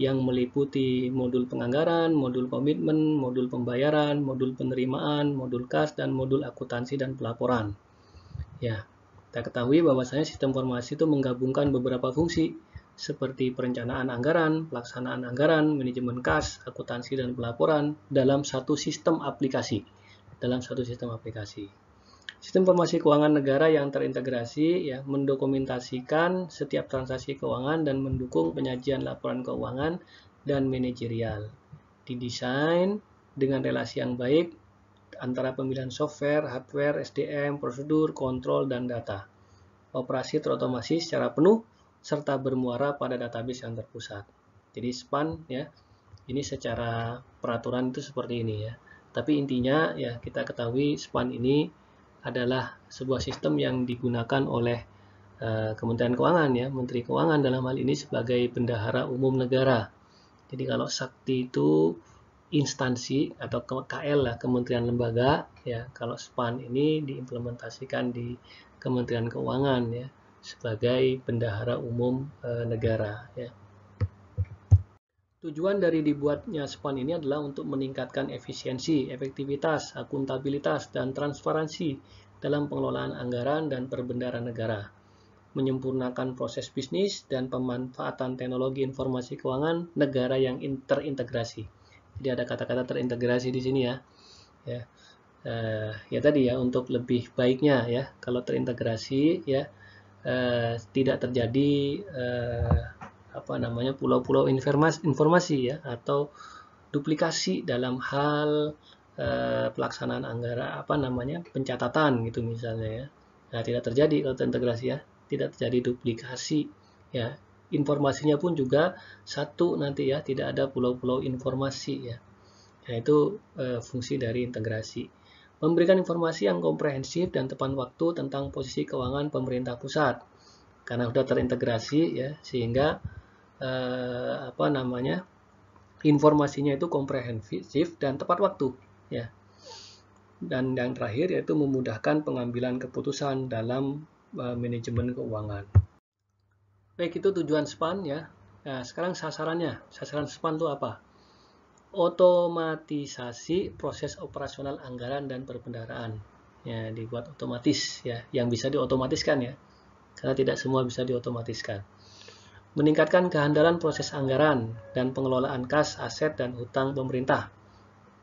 Speaker 1: yang meliputi modul penganggaran, modul komitmen, modul pembayaran, modul penerimaan, modul kas, dan modul akuntansi dan pelaporan. Ya, kita ketahui bahwasanya sistem informasi itu menggabungkan beberapa fungsi seperti perencanaan anggaran, pelaksanaan anggaran, manajemen kas, akuntansi, dan pelaporan dalam satu sistem aplikasi. Sistem informasi keuangan negara yang terintegrasi, ya, mendokumentasikan setiap transaksi keuangan dan mendukung penyajian laporan keuangan dan manajerial. Didesain dengan relasi yang baik antara pemilihan software, hardware, SDM, prosedur, kontrol, dan data. Operasi terotomasi secara penuh serta bermuara pada database yang terpusat. Jadi SPAN, ya, ini secara peraturan itu seperti ini, ya. Tapi intinya, ya, kita ketahui SPAN ini adalah sebuah sistem yang digunakan oleh Kementerian Keuangan, ya, Menteri Keuangan dalam hal ini sebagai bendahara umum negara. Jadi kalau sakti itu instansi atau KL lah, kementerian lembaga, ya. Kalau SPAN ini diimplementasikan di Kementerian Keuangan, ya, sebagai bendahara umum negara, ya. Tujuan dari dibuatnya SPAN ini adalah untuk meningkatkan efisiensi, efektivitas, akuntabilitas, dan transparansi dalam pengelolaan anggaran dan perbendaharaan negara, menyempurnakan proses bisnis dan pemanfaatan teknologi informasi keuangan negara yang terintegrasi. Jadi ada kata-kata terintegrasi di sini, ya. Ya tadi, ya, untuk lebih baiknya, ya, kalau terintegrasi, ya, tidak terjadi pulau-pulau informasi, ya, atau duplikasi dalam hal pelaksanaan anggaran, pencatatan gitu misalnya, ya. Nah, tidak terjadi kalau terintegrasi, ya, tidak terjadi duplikasi, ya. Informasinya pun juga satu nanti, ya, tidak ada pulau-pulau informasi, ya. Nah, itu fungsi dari integrasi. Memberikan informasi yang komprehensif dan tepat waktu tentang posisi keuangan pemerintah pusat. Karena sudah terintegrasi ya, sehingga informasinya itu komprehensif dan tepat waktu ya. Dan yang terakhir yaitu memudahkan pengambilan keputusan dalam manajemen keuangan. Baik, itu tujuan SPAN ya. Nah, sekarang sasarannya. Sasaran SPAN itu apa? Otomatisasi proses operasional anggaran dan perbendaharaan. Ya, dibuat otomatis ya, yang bisa diotomatiskan ya. Karena tidak semua bisa diotomatiskan. Meningkatkan kehandalan proses anggaran dan pengelolaan kas, aset, dan hutang pemerintah.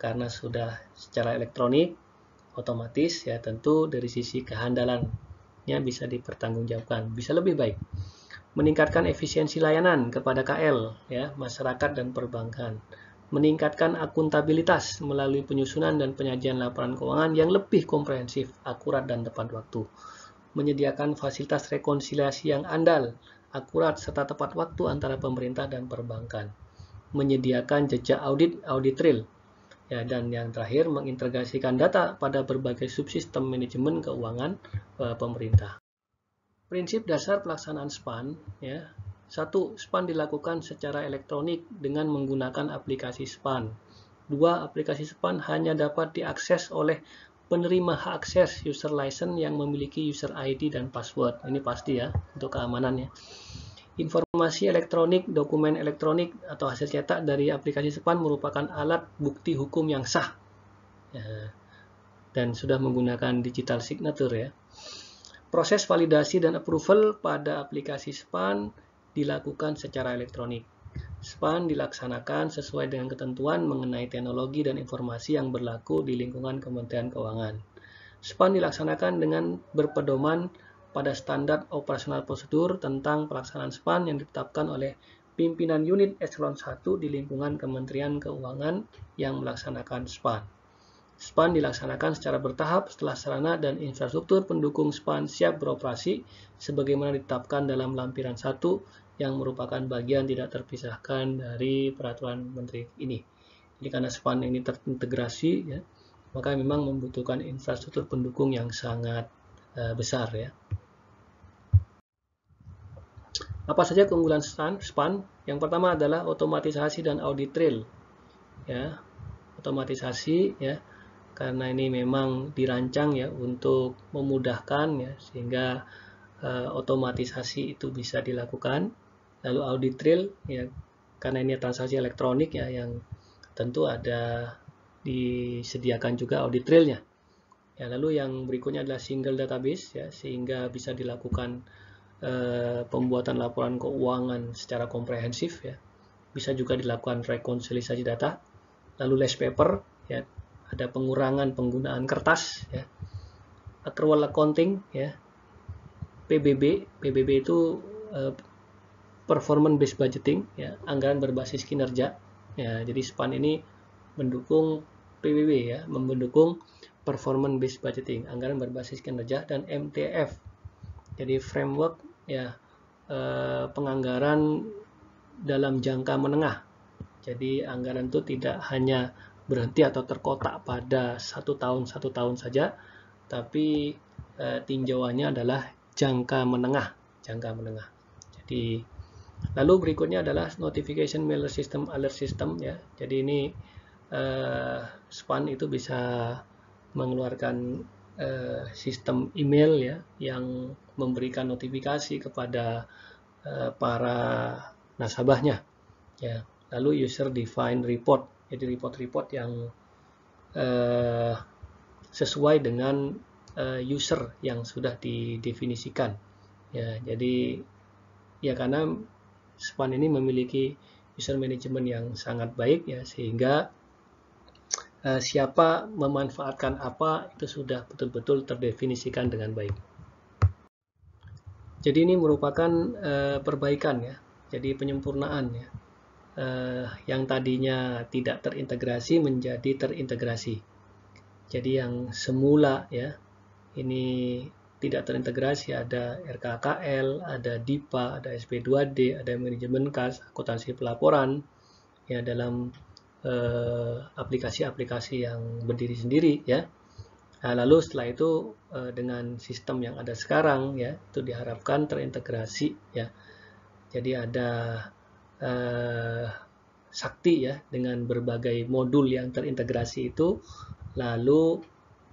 Speaker 1: Karena sudah secara elektronik, otomatis ya, tentu dari sisi kehandalannya bisa dipertanggungjawabkan, bisa lebih baik. Meningkatkan efisiensi layanan kepada KL ya, masyarakat dan perbankan. Meningkatkan akuntabilitas melalui penyusunan dan penyajian laporan keuangan yang lebih komprehensif, akurat, dan tepat waktu. Menyediakan fasilitas rekonsiliasi yang andal, akurat, serta tepat waktu antara pemerintah dan perbankan. Menyediakan jejak audit trail. Ya, dan yang terakhir, mengintegrasikan data pada berbagai subsistem manajemen keuangan pemerintah. Prinsip dasar pelaksanaan SPAN ya. 1. SPAN dilakukan secara elektronik dengan menggunakan aplikasi SPAN. 2. Aplikasi SPAN hanya dapat diakses oleh penerima hak akses user license yang memiliki user ID dan password. Ini pasti ya, untuk keamanannya. Informasi elektronik, dokumen elektronik, atau hasil cetak dari aplikasi SPAN merupakan alat bukti hukum yang sah ya, dan sudah menggunakan digital signature ya. Proses validasi dan approval pada aplikasi SPAN dilakukan secara elektronik. SPAN dilaksanakan sesuai dengan ketentuan mengenai teknologi dan informasi yang berlaku di lingkungan Kementerian Keuangan. SPAN dilaksanakan dengan berpedoman pada standar operasional prosedur tentang pelaksanaan SPAN yang ditetapkan oleh pimpinan unit eselon 1 di lingkungan Kementerian Keuangan yang melaksanakan SPAN. SPAN dilaksanakan secara bertahap setelah sarana dan infrastruktur pendukung SPAN siap beroperasi sebagaimana ditetapkan dalam lampiran 1 yang merupakan bagian tidak terpisahkan dari peraturan menteri ini. Jadi karena SPAN ini terintegrasi ya, maka memang membutuhkan infrastruktur pendukung yang sangat besar ya. Apa saja keunggulan SPAN? Yang pertama adalah otomatisasi dan audit trail. Ya, otomatisasi ya, karena ini memang dirancang ya untuk memudahkan ya, sehingga otomatisasi itu bisa dilakukan. Lalu audit trail ya, karena ini transaksi elektronik ya, yang tentu ada disediakan juga audit trailnya. Ya, lalu yang berikutnya adalah single database ya, sehingga bisa dilakukan pembuatan laporan keuangan secara komprehensif ya. Bisa juga dilakukan rekonsiliasi data. Lalu less paper ya, ada pengurangan penggunaan kertas ya. Accrual accounting ya. PBB itu performance based budgeting ya, anggaran berbasis kinerja ya. Jadi SPAN ini mendukung PBB ya, mendukung performance based budgeting, anggaran berbasis kinerja, dan MTF. Jadi framework ya, penganggaran dalam jangka menengah. Jadi anggaran itu tidak hanya berhenti atau terkotak pada satu tahun saja, tapi tinjauannya adalah jangka menengah. Jadi lalu berikutnya adalah notification mailer system, alert system ya. Jadi ini SPAN itu bisa mengeluarkan sistem email ya, yang memberikan notifikasi kepada para nasabahnya ya. Lalu user defined report, jadi report-report yang sesuai dengan user yang sudah didefinisikan ya. Jadi ya, karena SPAN ini memiliki user management yang sangat baik ya, sehingga siapa memanfaatkan apa itu sudah betul-betul terdefinisikan dengan baik. Jadi ini merupakan perbaikan ya, jadi penyempurnaan ya, yang tadinya tidak terintegrasi menjadi terintegrasi. Jadi yang semula ya ini tidak terintegrasi, ada RKKL, ada DIPA, ada SP2D, ada manajemen kas, akuntansi pelaporan ya, dalam aplikasi-aplikasi yang berdiri sendiri ya. Nah, lalu setelah itu dengan sistem yang ada sekarang ya, itu diharapkan terintegrasi ya. Jadi ada Sakti ya dengan berbagai modul yang terintegrasi itu, lalu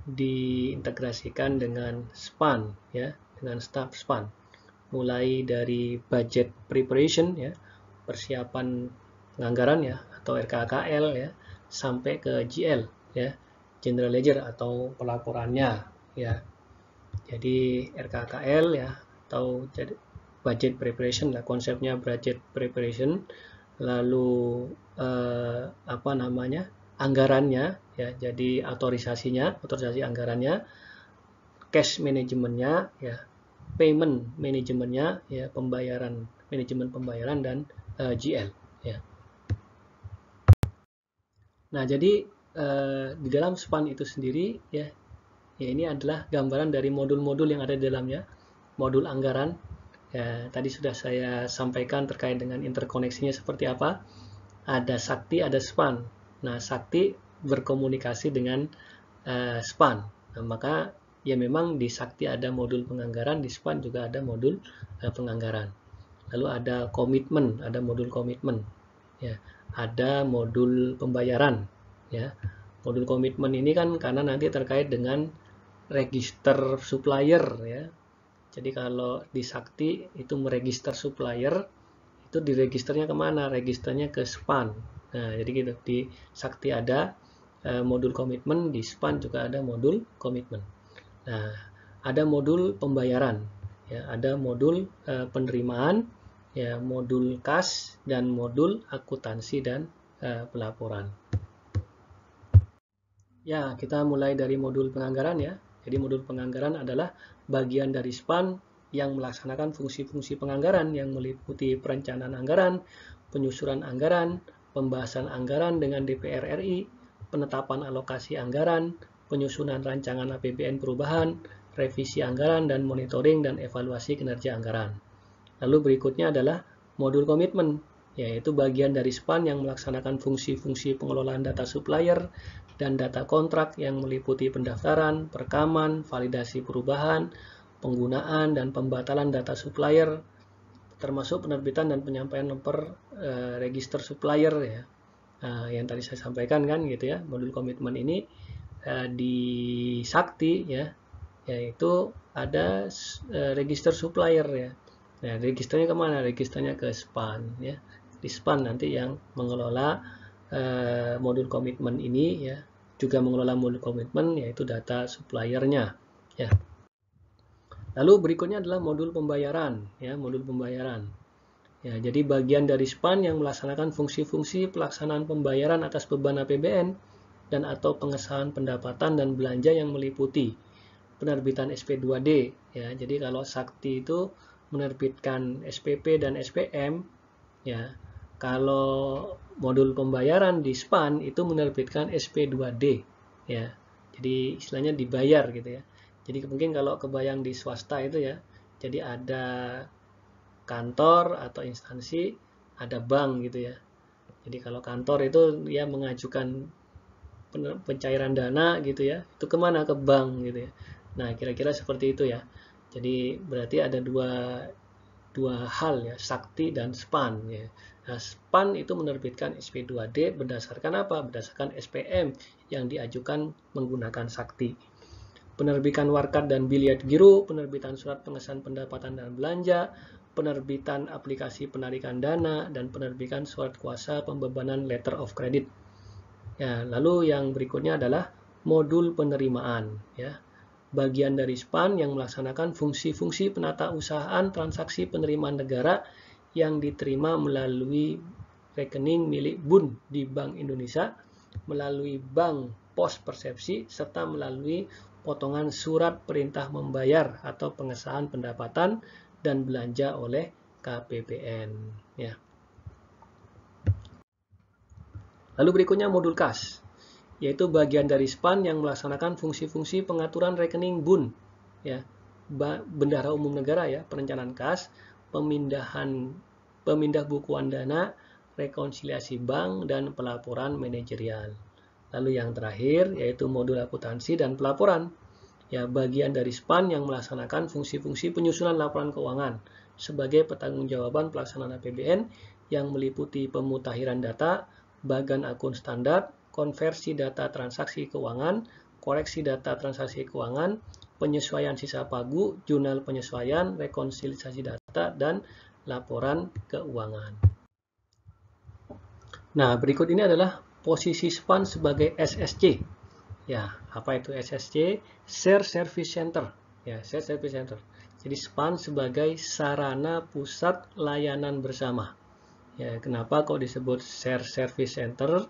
Speaker 1: diintegrasikan dengan SPAN ya, dengan staf SPAN. Mulai dari budget preparation ya, persiapan penganggaran ya atau RKKL ya, sampai ke GL ya, General Ledger atau pelaporannya ya. Jadi RKKL ya atau budget preparation lah, konsepnya budget preparation, lalu apa namanya, anggarannya ya, jadi autorisasi anggarannya, cash manajemennya ya, payment manajemennya ya, manajemen pembayaran dan GL ya. Nah, jadi di dalam SPAN itu sendiri ya, ini adalah gambaran dari modul-modul yang ada di dalamnya. Modul anggaran ya, tadi sudah saya sampaikan terkait dengan interkoneksinya seperti apa. Ada Sakti, ada SPAN. Nah, Sakti berkomunikasi dengan SPAN. Nah, maka ya memang di Sakti ada modul penganggaran, di SPAN juga ada modul penganggaran. Lalu ada komitmen, ada modul komitmen. Ya, ada modul pembayaran. Ya, modul komitmen ini kan karena nanti terkait dengan register supplier ya. Jadi kalau di Sakti itu meregister supplier, itu diregisternya kemana? Registernya ke SPAN. Nah, jadi gitu. Di Sakti ada modul komitmen, di SPAN juga ada modul komitmen. Nah, ada modul pembayaran, ya, ada modul penerimaan, ya, modul kas, dan modul akuntansi dan pelaporan. Ya, kita mulai dari modul penganggaran ya. Jadi modul penganggaran adalah bagian dari SPAN yang melaksanakan fungsi-fungsi penganggaran yang meliputi perencanaan anggaran, penyusunan anggaran, pembahasan anggaran dengan DPR RI, penetapan alokasi anggaran, penyusunan rancangan APBN perubahan, revisi anggaran, dan monitoring dan evaluasi kinerja anggaran. Lalu berikutnya adalah modul komitmen, yaitu bagian dari SPAN yang melaksanakan fungsi-fungsi pengelolaan data supplier dan data kontrak yang meliputi pendaftaran, perekaman, validasi perubahan, penggunaan dan pembatalan data supplier, termasuk penerbitan dan penyampaian nomor register supplier ya. Yang tadi saya sampaikan kan gitu ya, modul komitmen ini di Sakti ya, yaitu ada register supplier ya. Nah, registernya kemana? Registernya ke SPAN ya. Di SPAN nanti yang mengelola modul komitmen ini ya, juga mengelola modul komitmen yaitu data suppliernya ya. Lalu berikutnya adalah modul pembayaran ya, modul pembayaran. Ya, jadi bagian dari SPAN yang melaksanakan fungsi-fungsi pelaksanaan pembayaran atas beban APBN dan atau pengesahan pendapatan dan belanja yang meliputi penerbitan SP2D ya. Jadi kalau Sakti itu menerbitkan SPP dan SPM ya. Kalau modul pembayaran di SPAN itu menerbitkan SP2D ya. Jadi istilahnya dibayar gitu ya. Jadi mungkin kalau kebayang di swasta itu ya, jadi ada kantor atau instansi, ada bank gitu ya. Jadi kalau kantor itu dia mengajukan pencairan dana gitu ya, itu kemana? Ke bank gitu ya. Nah, kira-kira seperti itu ya. Jadi berarti ada dua hal ya, Sakti dan SPAN ya. Nah, SPAN itu menerbitkan SP2D berdasarkan apa? Berdasarkan SPM yang diajukan menggunakan Sakti. Penerbitan warkat dan biliet giro, penerbitan surat pengesahan pendapatan dan belanja, penerbitan aplikasi penarikan dana, dan penerbitan surat kuasa pembebanan letter of credit. Ya, lalu yang berikutnya adalah modul penerimaan ya. Bagian dari SPAN yang melaksanakan fungsi-fungsi penatausahaan transaksi penerimaan negara yang diterima melalui rekening milik BUN di Bank Indonesia, melalui Bank Pos Persepsi, serta melalui potongan surat perintah membayar atau pengesahan pendapatan dan belanja oleh KPPN. Ya. Lalu berikutnya modul kas, yaitu bagian dari SPAN yang melaksanakan fungsi-fungsi pengaturan rekening BUN, ya, bendahara umum negara ya, perencanaan kas, pemindah bukuan dana, rekonsiliasi bank, dan pelaporan manajerial. Lalu yang terakhir yaitu modul akuntansi dan pelaporan. Ya, bagian dari SPAN yang melaksanakan fungsi-fungsi penyusunan laporan keuangan sebagai pertanggungjawaban pelaksanaan APBN yang meliputi pemutahiran data, bagan akun standar, konversi data transaksi keuangan, koreksi data transaksi keuangan, penyesuaian sisa pagu, jurnal penyesuaian, rekonsiliasi data, dan laporan keuangan. Nah, berikut ini adalah posisi SPAN sebagai SSC. Ya, apa itu SSC? Share Service Center. Ya, Share Service Center. Jadi SPAN sebagai sarana pusat layanan bersama. Ya, kenapa kok disebut Share Service Center?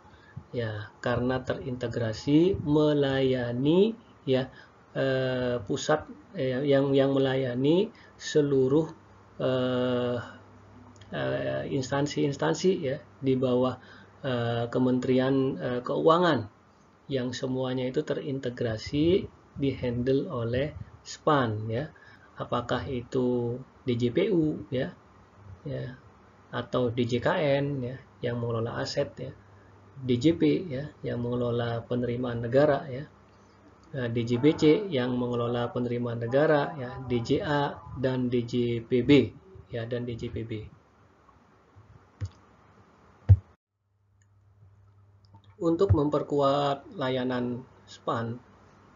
Speaker 1: Ya, karena terintegrasi melayani ya pusat yang melayani seluruh instansi-instansi ya di bawah Kementerian Keuangan, yang semuanya itu terintegrasi dihandle oleh SPAN ya. Apakah itu DJPU ya atau DJKN ya yang mengelola aset ya, DJP ya yang mengelola penerimaan negara ya, DJBC yang mengelola penerimaan negara ya, DJA dan DJPB ya dan DJPB. Untuk memperkuat layanan SPAN,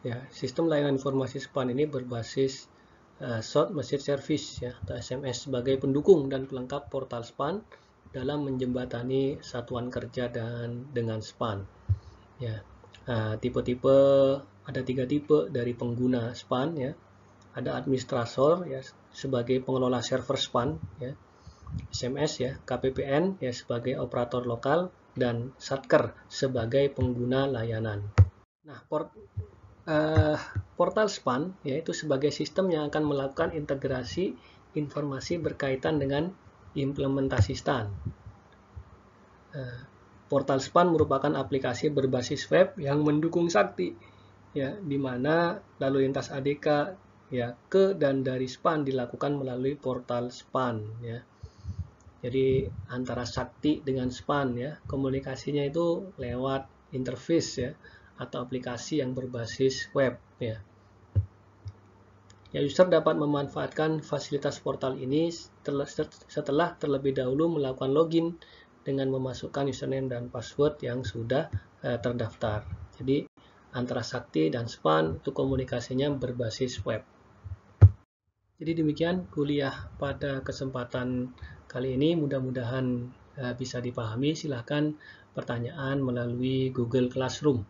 Speaker 1: ya, sistem layanan informasi SPAN ini berbasis Short Message Service ya, atau SMS sebagai pendukung dan pelengkap portal SPAN dalam menjembatani satuan kerja dengan SPAN. Ya, tipe-tipe ada 3 tipe dari pengguna SPAN ya. Ada administrator ya sebagai pengelola server SPAN ya, SMS ya, KPPN ya sebagai operator lokal, dan Satker sebagai pengguna layanan. Nah, portal SPAN yaitu sebagai sistem yang akan melakukan integrasi informasi berkaitan dengan implementasi SPAN. Portal SPAN merupakan aplikasi berbasis web yang mendukung Sakti, ya, di mana lalu lintas ADK ya ke dan dari SPAN dilakukan melalui portal SPAN ya. Jadi antara Sakti dengan SPAN ya, komunikasinya itu lewat interface ya atau aplikasi yang berbasis web ya. Ya, user dapat memanfaatkan fasilitas portal ini setelah terlebih dahulu melakukan login dengan memasukkan username dan password yang sudah terdaftar. Jadi antara Sakti dan SPAN itu komunikasinya berbasis web. Jadi demikian kuliah pada kesempatan kali ini, mudah-mudahan bisa dipahami. Silahkan pertanyaan melalui Google Classroom.